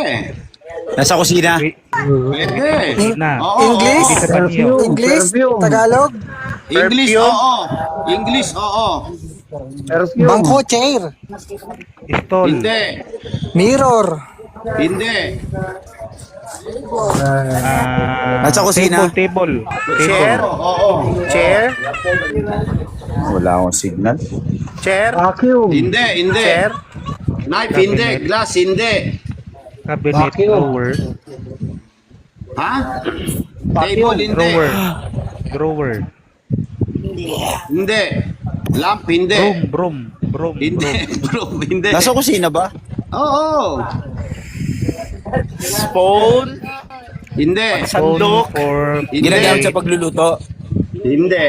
J: Nasa kusina.
D: Pwede.
A: Na.
D: Oo.
B: English?
A: Pwede sa banyo.
B: English? Tagalog?
D: English, oo. English, oo.
K: Perfume.
B: Bangko, chair.
A: Stall.
D: Hindi.
B: Mirror.
D: Hindi.
J: Nasa kusina.
A: Table.
F: Chair?
D: Oo.
F: Chair?
J: Wala akong signal.
F: Chair?
K: Vacuum.
D: Hindi.
F: Chair?
D: Knife, hindi. Glass, hindi.
A: Cabinet.
K: Vacuum.
A: Drawer.
D: Ha? Table, hindi.
A: Drawer.
D: Hindi. Lamp, hindi.
A: Broom.
D: Hindi. Broom, hindi.
J: Nasa kusina ba?
D: Oo.
F: Spoon?
D: Hindi.
F: Sandok?
J: Ginagamit sa pagluluto.
D: Hindi.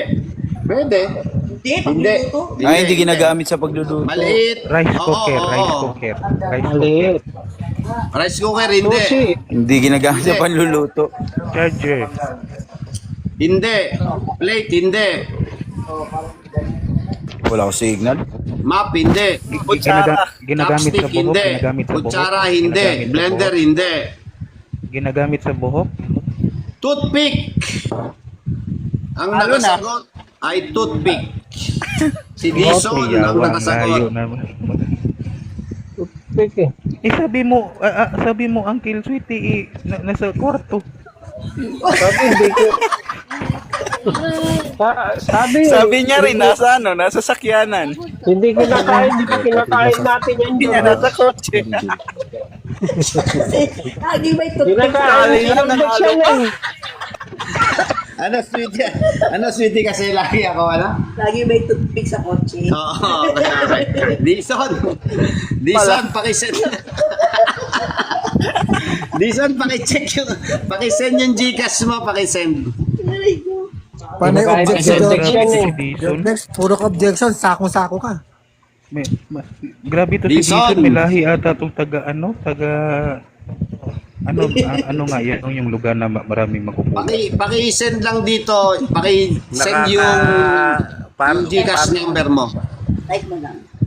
D: Pwede. Hindi.
J: Hindi ginagamit sa pagluluto.
D: Maliit.
A: Rice
D: Oo,
A: cooker.
D: oo.
A: Rice cooker.
K: Maliit.
D: Rice cooker, hindi.
K: Sushi.
J: Hindi ginagamit sa panluluto.
A: Charger.
D: Hindi. Plate, hindi.
J: Wala akong signal.
D: Map, hindi.
A: Ginagamit sa
D: Chopstick,
A: buhok.
D: hindi.
A: Ginagamit sa buhok.
D: Kutsara, hindi.
A: Ginagamit sa
D: Blender,
A: buhok.
D: hindi.
A: Ginagamit sa buhok.
D: Toothpick. Ang nakasagot ay toothpick. Si Dison ang nakasagot.
K: Peke.
A: Sabi mo Uncle Sweetie, nasa kwarto.
K: Sabi, hindi ko.
J: Sabi niya rin, nasa ano, nasa sakyanan.
K: Hindi kinakain natin yan.
J: Hindi niya nasa kotse.
I: Lagi may toothpick.
K: Kinakain natin yan.
D: Ano sweetie kasi lagi ako, ano?
I: Lagi may toothpick sa kotse.
D: Oo, Dison, pakisend. Dison, pakisend yung Gcash mo, pakisend.
B: Panay objection.
K: Objection eh.
B: Next, puro objection, sakong-sako ka.
A: Grabe to si
D: Dison.
A: Dison, may lahi ata itong ano nga yan, yung lugar na maraming makukuha.
D: Paki-send lang dito, paki-send yung Gcash number mo.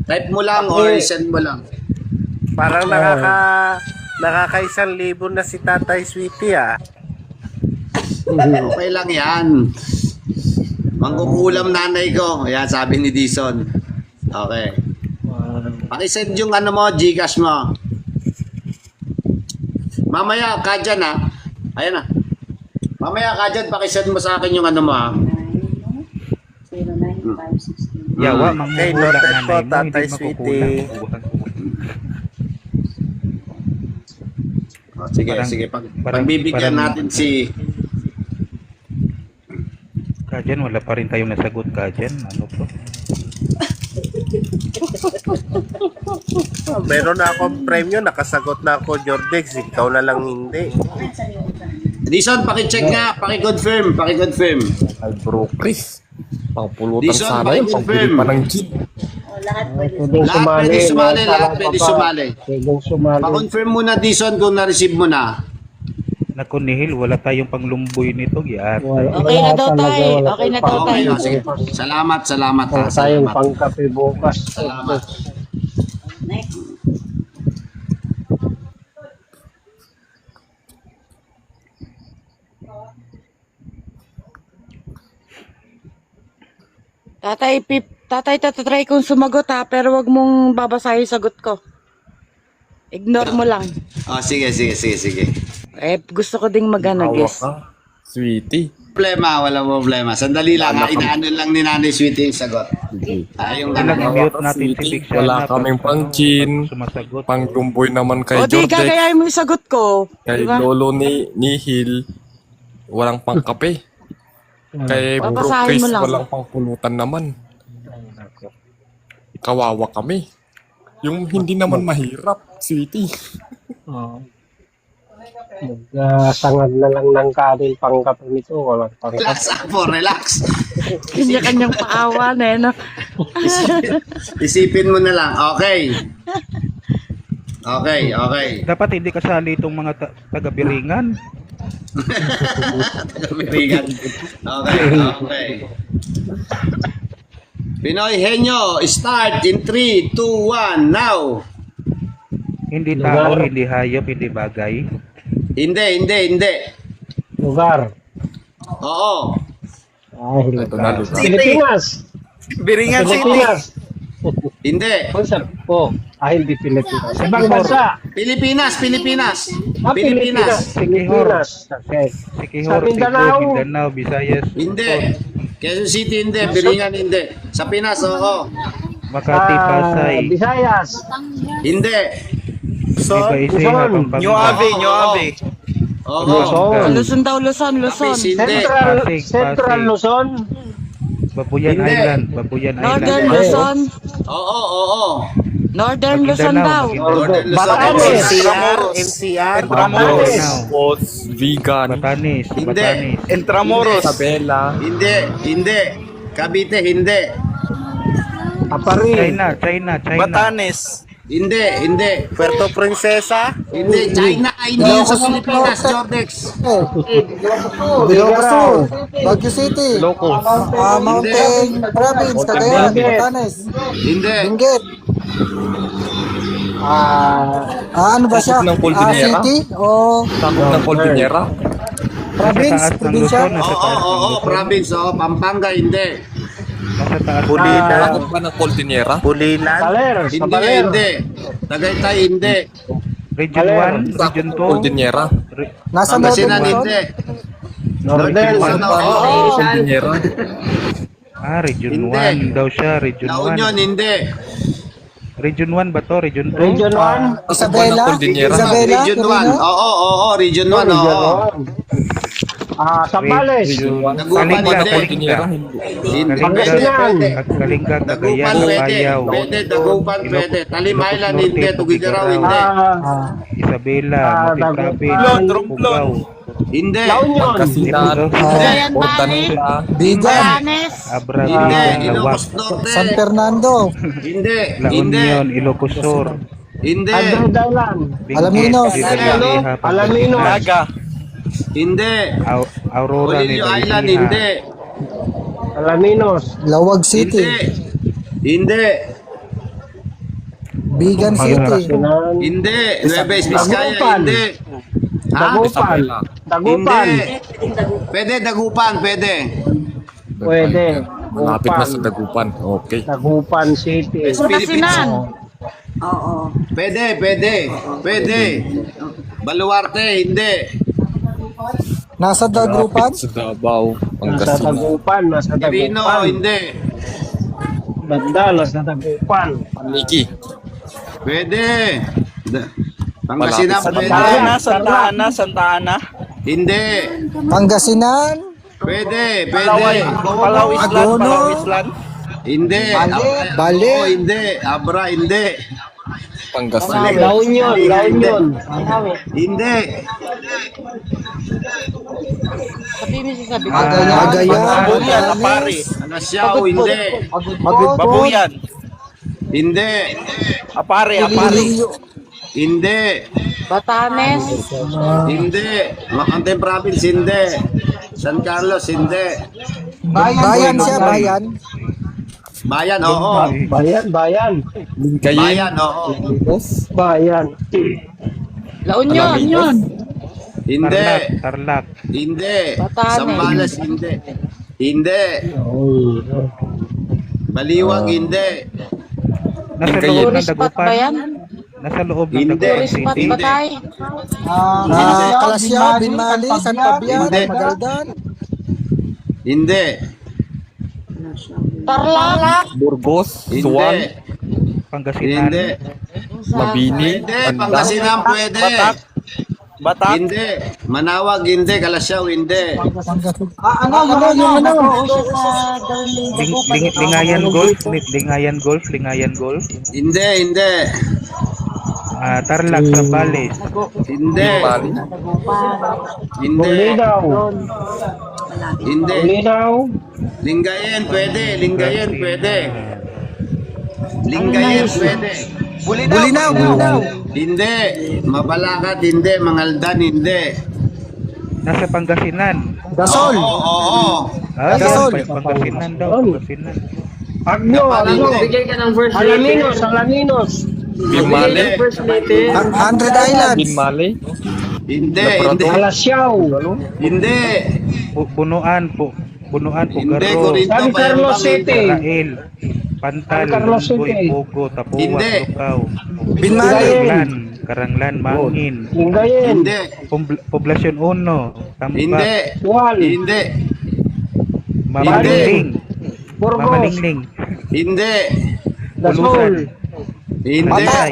D: Type mo lang or send mo lang.
F: Parang nakaka-1,000 na si Tatay Sweetie ah.
D: Okay lang yan. Mangkukulam nanay ko. Ayan, sabi ni Dison. Okay. Paki-send yung ano mo, Gcash mo. Mamaya ka dyan ha. Ayan na. Mamaya ka dyan, pakisend mo sa akin yung ano mo ha.
I: 09516.
A: Yawa,
F: Okay,
A: mangkukulam
F: noted
A: nanay
F: po,
A: mo,
F: Tatay
A: hindi
F: Sweetie.
A: makukulam.
D: Sige,
A: Parang-
D: sige.
A: parang-
D: Pagbibigyan
A: parang-
D: natin si...
A: Kajan, wala pa rin tayong nasagot, Kajan. Ano to?
F: Meron na akong premyo, nakasagot na ako, Jordex. Ikaw na lang hindi.
D: Dison, pakicheck nga. Paki-confirm.
L: Ay bro, Chris. Pangpulutan
D: Dison,
L: sana yun.
D: confirm.
L: Pangbili pa ng gin.
I: Lahat pwede.
K: Pwedeng
D: Lahat pwede sumali.
K: Pwedeng sumali.
D: Pa-confirm muna, Dison, kung na-receive mo na.
A: Naku, Nihil, wala tayong panglumboy nito. Yan.
C: Okay na daw tayo. Okay na daw
D: Okay,
C: tayo.
D: sige. Salamat ha.
K: Tayong
D: Salamat.
K: pangkape bukas.
D: Salamat.
I: Next.
C: Tatay, tatry kong sumagot ha, pero wag mong babasahin yung sagot ko. Ignore mo lang.
D: Oh, sige.
C: Gusto ko ding
L: Hawak
C: guess.
L: ka. Sweetie.
D: Walang problema. Sandali lang ha. Inaano lang ni Nanay Sweetie yung sagot. Yung
A: I-mute
L: Hawak ka,
A: natin si
L: sweetie.
A: Big Shana
L: Wala
A: pag-
L: kaming pang gin.
A: Sumasagot.
L: Panglumboy naman kay
C: O di,
L: Jordex.
C: gagayahin mo yung sagot ko.
L: Kay
C: Diba?
L: Lolo ni Hill. Walang pangkape. Kay Bro
C: Babasahin
L: Chris,
C: mo lang.
L: walang pangpulutan naman. Kawawa kami. Yung hindi naman mahirap, sweetie.
K: Sangad na lang ng kanin pangkape nito. Walang pangkape.
D: Relax po, relax.
C: Kanya-kanyang paawan eh, no?
D: Isipin mo na lang. Okay.
A: Dapat hindi kasali itong mga taga-Biringan.
D: Taga-Biringan. Okay. Pinoy Henyo, start in 3, 2, 1, now.
A: Hindi tao, hindi hayop, hindi bagay.
D: Hindi.
K: Lugar.
D: Oo.
K: Ay,
L: Ito na,
K: lugar.
L: lugar.
K: Pilipinas.
J: Biringan City.
K: Pilipinas.
D: Hindi.
K: Hindi Pilipinas. Ibang bansa.
D: Pilipinas.
K: Pilipinas.
D: Pilipinas.
K: Pilipinas. Okay.
A: Sikihor,
K: Sa Mindanao.
A: Mindanao, Visayas,
D: Hindi. Quezon City, hindi. Biringan, hindi. Sa Pinas, oo.
A: Makati, Pasay,
K: Visayas.
D: Hindi.
A: Iba-Isiha, Pampanga.
J: New Ave.
D: Oo.
C: Luzon daw, Luzon.
D: Tapos hindi.
K: Central Luzon.
A: Babuyan
D: Hindi.
A: Island, Babuyan
C: Northern
A: Island.
C: Luzon.
D: Oo.
C: Northern Luzon daw.
D: Northern Luzon.
K: Batanes.
F: NCR.
J: Intramuros.
L: Sports, vegan,
A: Batanes,
D: Hindi.
A: Batanes.
J: Intramuros.
L: Isabela.
D: Hindi. Cavite, hindi.
K: Apari.
A: China.
J: Batanes.
D: Hindi.
F: Puerto Princesa.
D: Hindi. China, hindi yun sa Pilipinas, Jordex.
B: Ilocos Sur, Baguio City,
L: Ilocos.
B: Mountain Province, Cagayan, Batanes,
D: Hindi.
B: Benguet. Ano ba siya?
L: Sakop ng Cordillera?
B: City o
L: Sakop ng Cordillera.
B: province?
A: Nasa taas ng
B: Probinsya?
A: Luzon, nasa taas ng
D: Oo,
A: Luzon.
D: province. Oo, Pampanga, hindi.
A: Nasa taas
F: Pulilan.
L: Sakop ba ng Cordillera?
F: Pulilan.
K: Baler. Sa
D: Hindi,
K: Baler.
D: hindi. Tagaytay, hindi.
A: Region 1, Region 2,
L: Cordillera.
B: Nasa
D: Pangasinan,
B: Northern Luzon?
D: hindi.
K: Northern.
D: Oo.
A: Region
D: Hindi.
A: 1 daw siya, Region
D: La
A: 1.
D: Union, hindi.
A: Region 1 ba to? Region 2?
K: Region 1.
B: Isabela? Isabela?
D: Region 1. Oo, Region 1.
K: Region
D: Oo.
K: 1. Sambales.
D: Dagupan,
A: Kalinga,
D: hindi.
K: Pangasinan.
A: Kalinga,
D: Dagupan,
A: Cagayan,
D: pwede.
A: Bayaw,
D: Pwede, Dagupan, pwede. Talim Island, hindi. Tugigaraw, hindi.
A: Isabela, Motitrabil, Pugaw,
D: Hindi.
K: La Union.
C: Cagayan Valley.
B: Bigan.
C: Bayanes.
A: Abra,
D: Hindi.
A: Bigan, Lawag,
D: Ilocos Norte.
B: San Fernando.
D: Hindi.
A: La
D: Hindi.
A: Union, Ilocos Sur,
D: Hindi.
K: Android Island.
A: Benguet,
B: Alaminos.
A: Zigaleha,
K: Alaminos.
A: Pangasinan,
D: Hindi.
A: Aurora,
D: Olillo
A: Nueva
D: Island,
A: Ecija,
D: hindi.
K: Alaminos.
B: Lawag
D: Hindi.
B: City.
D: Hindi.
B: Bigan City.
K: Pangasinan.
D: Hindi. Nueva Vizcaya,
K: Dagupan.
D: hindi. Ha?
K: Dagupan. Dagupan.
D: Hindi. Pwede, Dagupan, pwede.
K: Pwede.
L: Malapit na sa Dagupan. Okay.
K: Dagupan City.
C: Pangasinan.
D: Pwede, pwede. Pwede. Baluarte, hindi.
B: Nasa Dagupan?
L: Sa Davao,
K: Nasa
L: Pangasinan.
K: Dagupan. Nasa
D: Quirino,
K: Dagupan.
D: hindi.
K: Banda. Nasa Dagupan.
L: Paniki.
D: Pwede. Pangasinan,
L: Malapit
D: pwede.
F: Santa Ana.
D: Hindi.
B: Pangasinan?
D: Pwede, pwede.
B: Agono?
D: Hindi.
B: Bale?
D: Oo, hindi. Abra, hindi.
L: Pangasinan.
K: La Union. La Union.
D: Hindi.
C: Sabi mo sasabi ko.
B: Cagayan.
D: Alasyaw, hindi.
C: Babuyan.
D: Hindi.
B: Iloilo.
D: Hindi.
C: Batanes.
D: Hindi. Macantay Province, hindi. San Carlos, hindi.
B: Bayan siya, bayan.
D: Bayan, oo.
K: Bayan. Bayan.
D: Bayan, oo.
K: Bayan.
C: La Union.
D: Hindi.
A: Tarlac,
D: Hindi.
C: Batanes.
D: Sambales, hindi. Hindi. Baliwag, hindi.
A: nasa loob ng
C: Tourist spot ba
A: Dagupan,
C: yan?
A: nasa loob ng
D: Hindi.
A: Dagupan
C: Tourist spot
A: City.
C: ba tayo?
B: Kalasyaw, Binmali, San Fabian,
D: Hindi.
B: Magaldan.
D: Hindi.
C: Tarlac.
L: Burgos,
D: Hindi.
L: Suwan,
A: Pangasinan,
D: Hindi.
L: Mabini,
D: Hindi. Pangasinan, pwede.
F: Batak.
D: Hindi. Manawag, hindi. Kalasyaw, hindi.
A: Lingayan Golf, Lingayan Golf,
D: Hindi, hindi.
A: Tarlac, Zambales,
D: Hindi. Hindi.
K: Bulinaw.
D: Hindi.
K: Bulinaw.
D: Lingayen, pwede. Lingayen, pwede. Lingayen, pwede.
B: Bulinaw, Bulinaw.
D: Hindi. Mabalakat, hindi. Mangaldan, hindi.
A: nasa Pangasinan.
B: Gasol.
D: Oo.
B: Gasol.
A: Pangasinan daw, Pangasinan.
K: Agno. Agno. Alaminos. Alaminos.
L: Bimale,
B: Hundred Islands.
L: Binmale,
D: Hindi. Hindi.
K: Alasyaw.
D: Hindi.
A: Punuan,
D: Hindi.
A: Pugaro,
D: Corinto,
K: San Carlos
D: Bayambang,
K: City.
A: Rael, Pantal,
K: San Carlos
A: Lumboy,
K: City.
A: Pugo, Tapuwa,
D: Hindi.
A: Lukaw,
B: Binmali.
A: Karanglan, Mangin,
K: Lingayen.
D: Hindi.
A: Poblasyon 1, Tambak,
D: Hindi.
K: Tuwal.
D: Hindi.
A: Mamaningning,
K: Burgos.
A: Mamaningning,
D: Hindi.
K: Dasol.
D: Hindi.
A: Patay,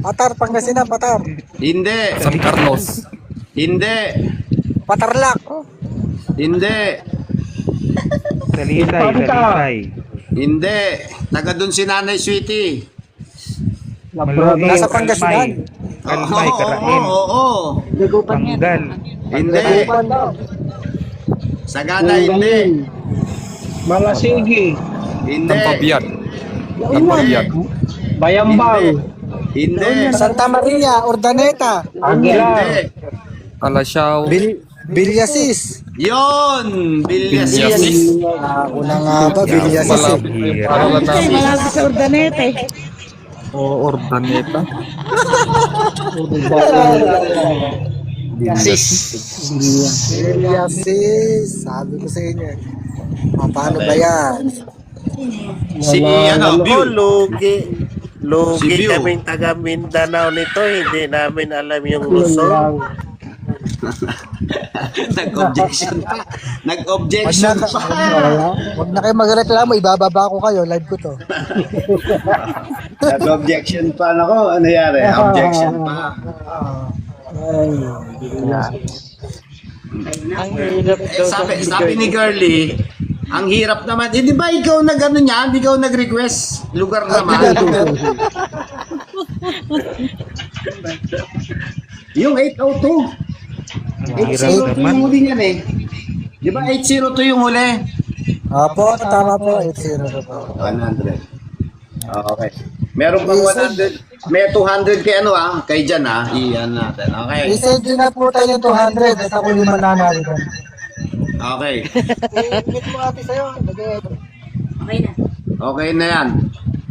B: Patar, Pangasinan, Patar.
D: Hindi.
L: San Carlos,
D: Hindi.
B: Patarlak.
D: Hindi.
A: Salisay,
D: Hindi. Taga doon si Nanay Sweetie.
A: Maluig,
B: Nasa Pangasinan.
A: Kalmay, Karain,
D: Oo.
A: Panggal,
D: Hindi. Sagada, hindi.
K: Malasigi.
D: Hindi.
L: Tampabian, Tampabian,
K: Bayambang.
D: Hindi.
B: Santa Maria, Urdaneta.
K: Aguilar.
D: Hindi.
L: Alasyaw,
B: Bilyasis.
D: Yon! Bilyasis.
L: Binyasis.
B: Una nga ba, Bilyasis eh.
L: Malapit, parang na
C: Malapit sa Urdaneta eh.
L: o Ordaneta.
B: Bilyasis. Sabi ko sa inyo. Paano ba yan?
D: Si ano, Bill.
F: Lugi.
D: Si View.
F: Kaming taga Mindanao nito. Hindi namin alam yung Luzon.
D: Nag-objection pa.
B: Wag
D: Nag-objection
B: na,
D: pa.
B: wag na kayo magreklamo, ibababa ko kayo, live ko to.
D: Nag-objection pa. Nako, ano yari? Objection pa.
C: Ang hirap
D: Eh,
C: daw
D: sabi ni Girlie, ang hirap naman. Eh, di ba ikaw nag-ano niya? Ikaw nag-request? Lugar naman. Yung 802.
A: Ang hirap
D: 802
A: naman.
D: yung huli niyan eh. Di ba 802 yung huli?
B: Opo, tama po, 80 po.
D: 100. Okay. Meron pang 100. May 200 kay ano kay Jan Iyan natin. Okay.
B: I-send nyo na po tayo yung 200 at ako yung mananalo doon.
D: Okay.
B: I-meet mo ate sa'yo.
D: Okay na yan.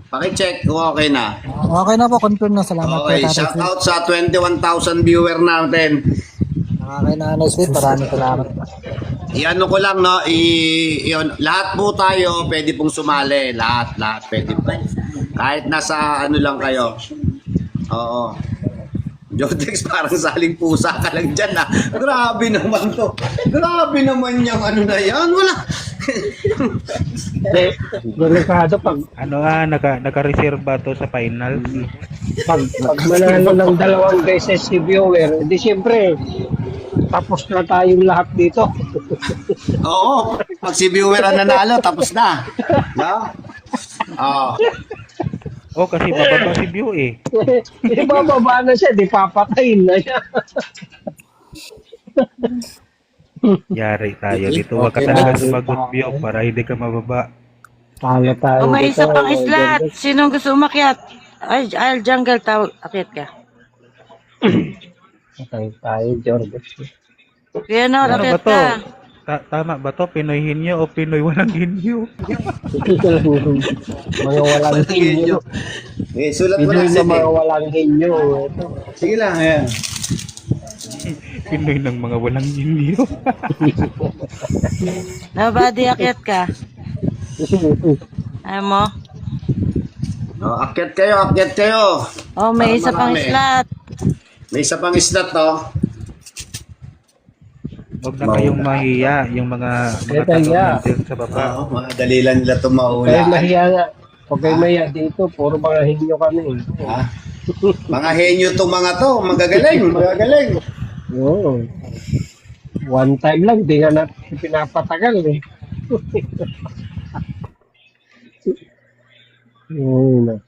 D: Paki-check kung okay na.
B: Okay na po, confirm na. Salamat po.
D: Okay, shout out sa 21,000 viewer natin.
B: Okay na, nice sweet. Maraming salamat.
D: I-ano ko lang, no? Yun, lahat po tayo pwede pong sumali. Lahat pwede po. Kahit nasa ano lang kayo. Oo. Jodex, parang saling pusa ka lang dyan, Grabe naman to. Grabe naman yung ano na yan. Wala.
K: Delikado pag
A: Ano naka-reserve ba to sa finals?
K: pag manalo ng 2 beses si viewer, di siyempre tapos na tayong lahat dito.
D: Oo. Pag si viewer ang nanalo, tapos na. No? Oo.
A: Oh, kasi bababa si View eh.
K: Di ba baba na siya, di papatayin na siya.
A: Yari tayo dito. Huwag ka talaga sumagot, View, para hindi ka mababa.
K: Talo tayo
C: Oh, may
K: dito.
C: isa pang islat. Sinong gusto umakyat? Ay, I'll jungle tawag. Akyat ka.
K: Patay tayo, George.
C: Kaya no,
A: Ano ba
C: akyat
A: to?
C: ka.
A: Tama ba to? Pinoy hinyo o Pinoy walang hinyo?
K: Mga walang hinyo.
D: Okay, sulat mo
K: Ito
D: lang
K: yung
D: Seth,
K: mga walang hinyo.
D: Sige lang, ayan.
A: Pinoy ng mga walang hinyo.
C: Nobody, akyat ka. Ayaw mo?
D: Akyat kayo.
C: Oh, may isa pang
D: Marami.
C: islat.
D: May isa pang islat, to.
A: Huwag na kayong mahiya, yung mga tanong natin sa baba.
D: Oo, madali lang nila ito
K: Kaya
D: maula.
K: mahiya nga. Huwag kayo mahiya dito. Puro mga hinyo kami.
D: Mga henyo to mga to. Magagaling.
K: Oo. One time lang, di nga natin pinapatagal eh. Oo na.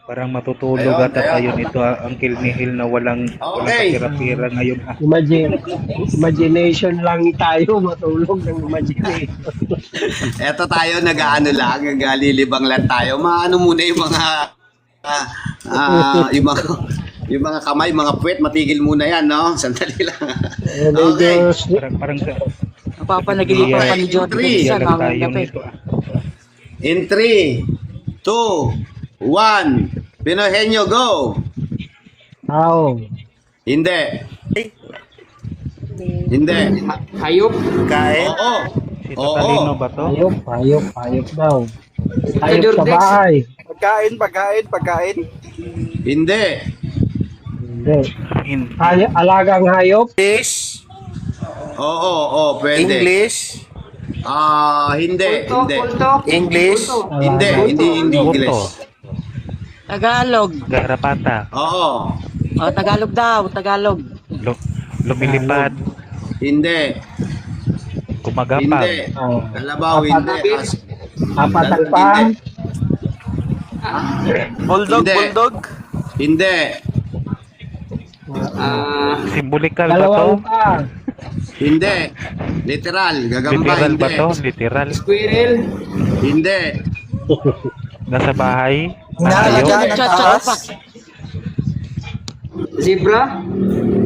A: Parang matutulog
D: Ayun,
A: ata tayo nito, Uncle Nihil, na walang
D: Okay.
A: katira-tira ngayon.
K: Imagination lang tayo, matulog ng imagination.
D: Eto tayo, nag-ano lang, nag-alilibang lang tayo. Maano muna yung mga, yung mga kamay, mga puwet, matigil muna yan, no? Sandali lang. Okay.
A: Parang sa...
C: Napapanaginipan pa ni Jordan.
D: Three.
C: Isa,
A: Lang tayo
C: mamaya pa eh.
A: nito.
D: In 3, 2, 1. Pinoy henyo, go!
K: How?
D: Hindi.
J: Hayop. Kain.
D: Oo.
A: Si Tatalino ba to?
K: Hayop daw. Hayop sa bahay.
J: Pagkain.
D: Hindi.
K: Hindi. Alagang hayop.
J: English.
D: Oo, pwede.
J: English.
D: Hindi.
J: English.
D: Hindi English.
A: Puto.
C: Tagalog.
A: Garapata.
D: Oo.
C: Oh, Tagalog daw. Tagalog.
A: Lumilipad.
D: Hindi.
A: Kumagapag.
D: Kalabaw, hindi.
K: Apatakpan.
J: Bulldog.
D: Hindi.
A: Simbolikal ba to?
K: Dalawang pa.
D: Hindi. Literal. Gagamba,
A: Literal
D: hindi.
A: ba to? Literal.
D: Hindi.
A: Nasa bahay?
B: Inaalagaan ng taas.
J: Zebra.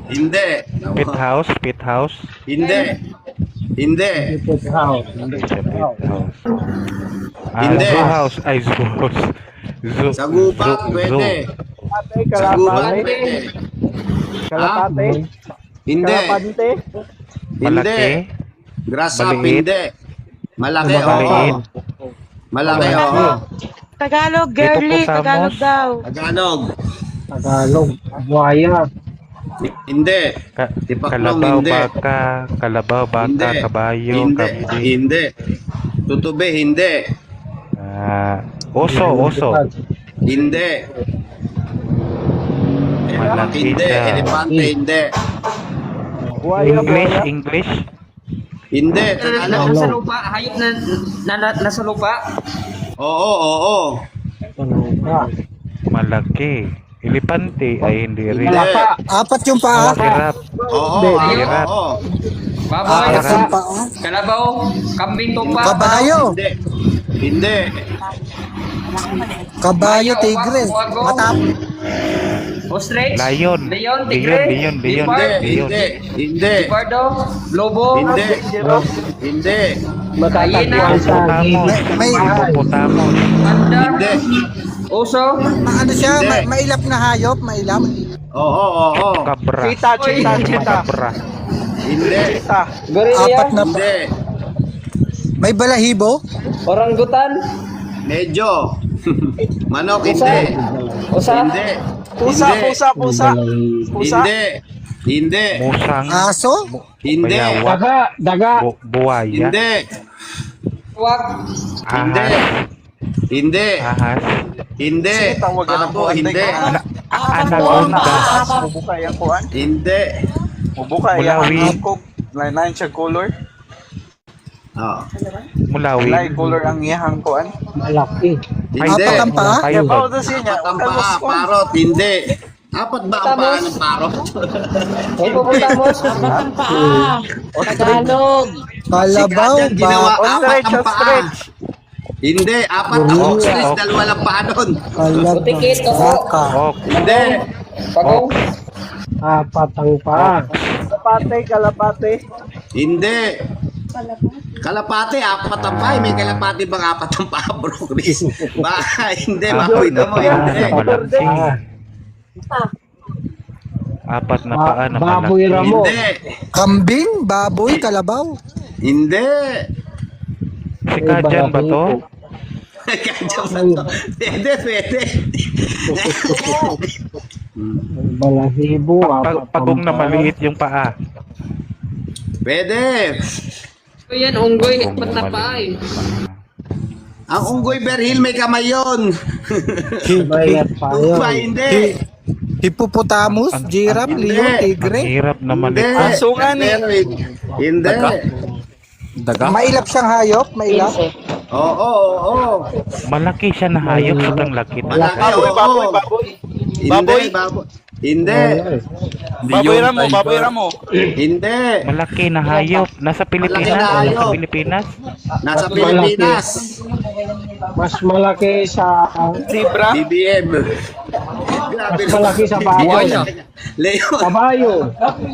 D: Hindi.
A: Pit house? Pit house?
D: Hindi.
K: How?
D: Hindi.
A: Zoo house. Ay, zoo house. Zoo.
D: Sa gubat, pwede. Sa gubat, pwede.
K: Kalapate.
D: Hindi.
A: Malaki?
D: Grass up,
A: Maliit?
D: hindi. Malaki, oo.
A: Maliit?
D: Malaki, oo.
C: Tagalog, girly.
A: Hippopotamus.
C: Tagalog daw.
D: Tagalog.
K: Tagalog, buhaya.
D: Hindi. Tipaklong,
A: Kalabaw,
D: hindi.
A: baka,
D: Hindi.
A: kabayo,
D: Hindi.
A: kambing.
D: Hindi. Tutube, hindi.
A: Oso.
D: Hindi.
A: Malaki
D: Hindi.
A: siya.
D: Elepante, hindi.
A: English.
D: Hindi. Tagalog.
I: Nasa lupa, hayop na nasa lupa.
D: Oo.
A: Malaki. Elepante ay hindi rin.
D: Hindi.
B: Apat yung paa.
A: Hirap.
D: Oo.
A: Hirap.
D: Oo.
I: Baboy,
B: Apat yung paa.
I: kalabaw, kambing tupa.
B: Kabayo.
D: Hindi. Hindi.
B: Kabayo, tigre. Matap.
I: Ostrich,
A: Lion.
I: leon, tigre,
A: Leon.
I: leopard,
D: Hindi.
I: leopardo, lobo,
D: Hindi. Hindi.
K: Matatagpuan sa
A: Hippopotamus.
B: May
A: Hippopotamus.
I: panda,
D: Hindi.
I: oso,
B: ano siya?
D: Hindi.
B: Mailap na hayop, mailap.
D: Oo.
A: Cabra. Cabra.
D: Hindi.
B: Apat na
D: Hindi.
B: May balahibo?
I: orangutan,
D: Medyo. Manok, hindi.
I: osa,
D: Hindi. Pusa. Hindi.
A: Musang.
B: Aso?
D: Hindi.
A: Bayawak.
K: daga.
A: Buwaya.
D: Hindi.
I: wak,
D: Hindi. Hindi.
A: Ahas.
D: Hindi. Pabo, hindi.
A: Anaconda.
D: Hindi.
A: Mulawi.
D: Oh.
A: Mulawi.
K: Malaki.
D: Hindi.
B: Apat ang paa?
D: Apat ang paa. Parot, hindi. Apat ba ang paa ng parot?
I: hippopotamus,
C: Ang paa. Tagalog.
B: Kalabaw,
D: Si Kajan ginawa
B: ba?
D: apat ang paa. Hindi, apat ang ostrich, dalawa lang paa doon.
B: Kalabaw.
I: Tikit,
B: Baka.
A: Ok.
D: Hindi.
I: pagong,
K: Apat ang paa.
D: Hindi. Kalapate, apat ang paa. May kalapate bang apat ang paa, bro, Chris? Baka, hindi. Makita mo, hindi.
A: Malaki. Apat na paa na
K: Baboy
A: malaki.
K: ramo.
D: Hindi.
B: Kambing, baboy, kalabaw.
D: Hindi.
A: Si Kajan ba to?
D: Kadyo ba to? Pwede.
K: Balahibo.
A: Pagong na maliit yung paa.
D: Pwede.
I: yan, unggoy,
A: Pagong
I: apat na
A: maliit.
I: paa eh.
D: Ang unggoy berhil may kamay yun.
K: Bayat pa yun.
D: Ba, hindi.
B: Hippopotamus, giraffe,
D: Hindi.
B: leon,
A: Ang
B: tigre.
A: hirap naman
D: Hindi.
A: ito.
D: Hindi.
B: Mailap siyang hayop, mailap.
D: Oo.
A: Malaki siya na hayop. Sobrang laki.
D: Malaki, oo. Hindi, baboy. Hindi.
J: Baboy ramo.
D: Hindi.
A: Malaki na hayop. Nasa Pilipinas.
D: Malaki na hayop.
A: Nasa Pilipinas.
D: Nasa Pilipinas.
K: Mas malaki sa
D: BBM.
K: mas malaki sa baboy.
D: Leon.
K: Kabayo.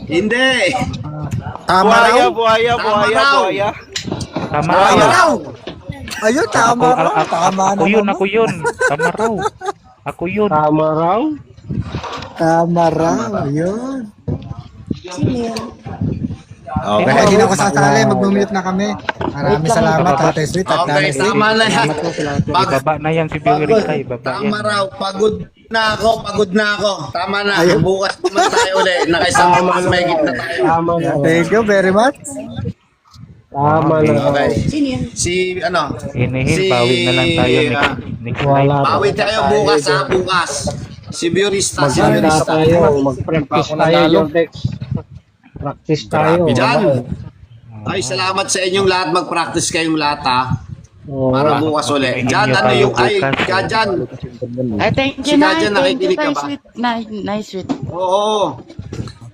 D: Hindi.
B: Tama raw.
A: Tama
B: Tama
A: raw.
B: raw. Ayun, tama raw. Tama
A: Ako yun.
B: naman.
A: Ako yun. Tama raw. Ako yun.
K: Tama raw.
B: Tama raw. Ayun. Okay, hindi na ako sasali. Mag-mute na kami. Maraming salamat, Tatay Sweet at
D: Okay,
B: Nanay Sweet.
D: tama na yan.
B: Salamat po sa lahat.
A: Ibaba na yan si Biorita. Ibaba yan.
D: Tama raw. Pagod na ako. Tama na. Bukas naman tayo ulit. Nakaisang bukas may gitna tayo.
K: Tama na.
B: Thank you very much.
K: Tama na.
D: Okay. Si ano?
A: Inihil. Bawi na lang tayo next time.
K: Wala.
D: Bawi tayo bukas ha. Bukas. Si Biorista. Si
K: Maganda
D: Biorista.
K: tayo. Mag-practice tayo, Jordex. Practice tayo.
D: Jan. Ay, salamat sa inyong lahat. Mag-practice kayong lahat ha.
K: Oo.
D: Para bukas ulit. Jan, ano yung... Ay, Jan.
C: Ay, thank
D: Si
C: you, Nay.
D: Kajan,
C: Thank you,
D: nakikinig ka
C: Tay
D: ba?
C: Sweet. Nice sweet.
D: Oo.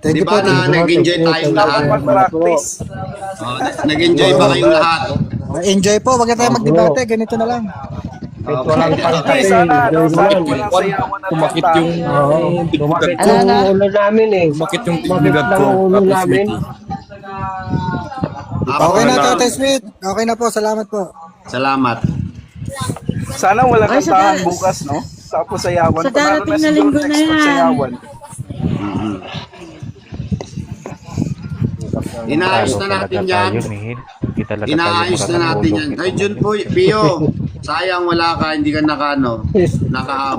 B: Thank
D: Di
B: you po.
D: ba na nag-enjoy tayong lahat? Oh, nag-enjoy ba kayong lahat?
B: Enjoy po. Wag na tayo mag-debate. Ganito na lang.
K: Walang pangkati.
L: Kumakit yung...
K: Tumakit
C: Ano
K: yung
C: na?
K: ulo namin eh.
L: Kumakit yung
K: Tumakit
L: dignidad
K: lang
L: ko.
K: ang ulo
L: Tapos
K: namin.
B: Okay na, Tatay Sweet. Okay na po. Salamat po.
D: Salamat.
J: Sana wala
C: Ay, sa
J: bukas, no? Sa Pusayawan.
C: Sa darating na linggo na yan.
D: Inaayos na natin yan. Inaayos na natin yan. Ay, Jun po, Pio. Sayang wala ka, hindi ka naka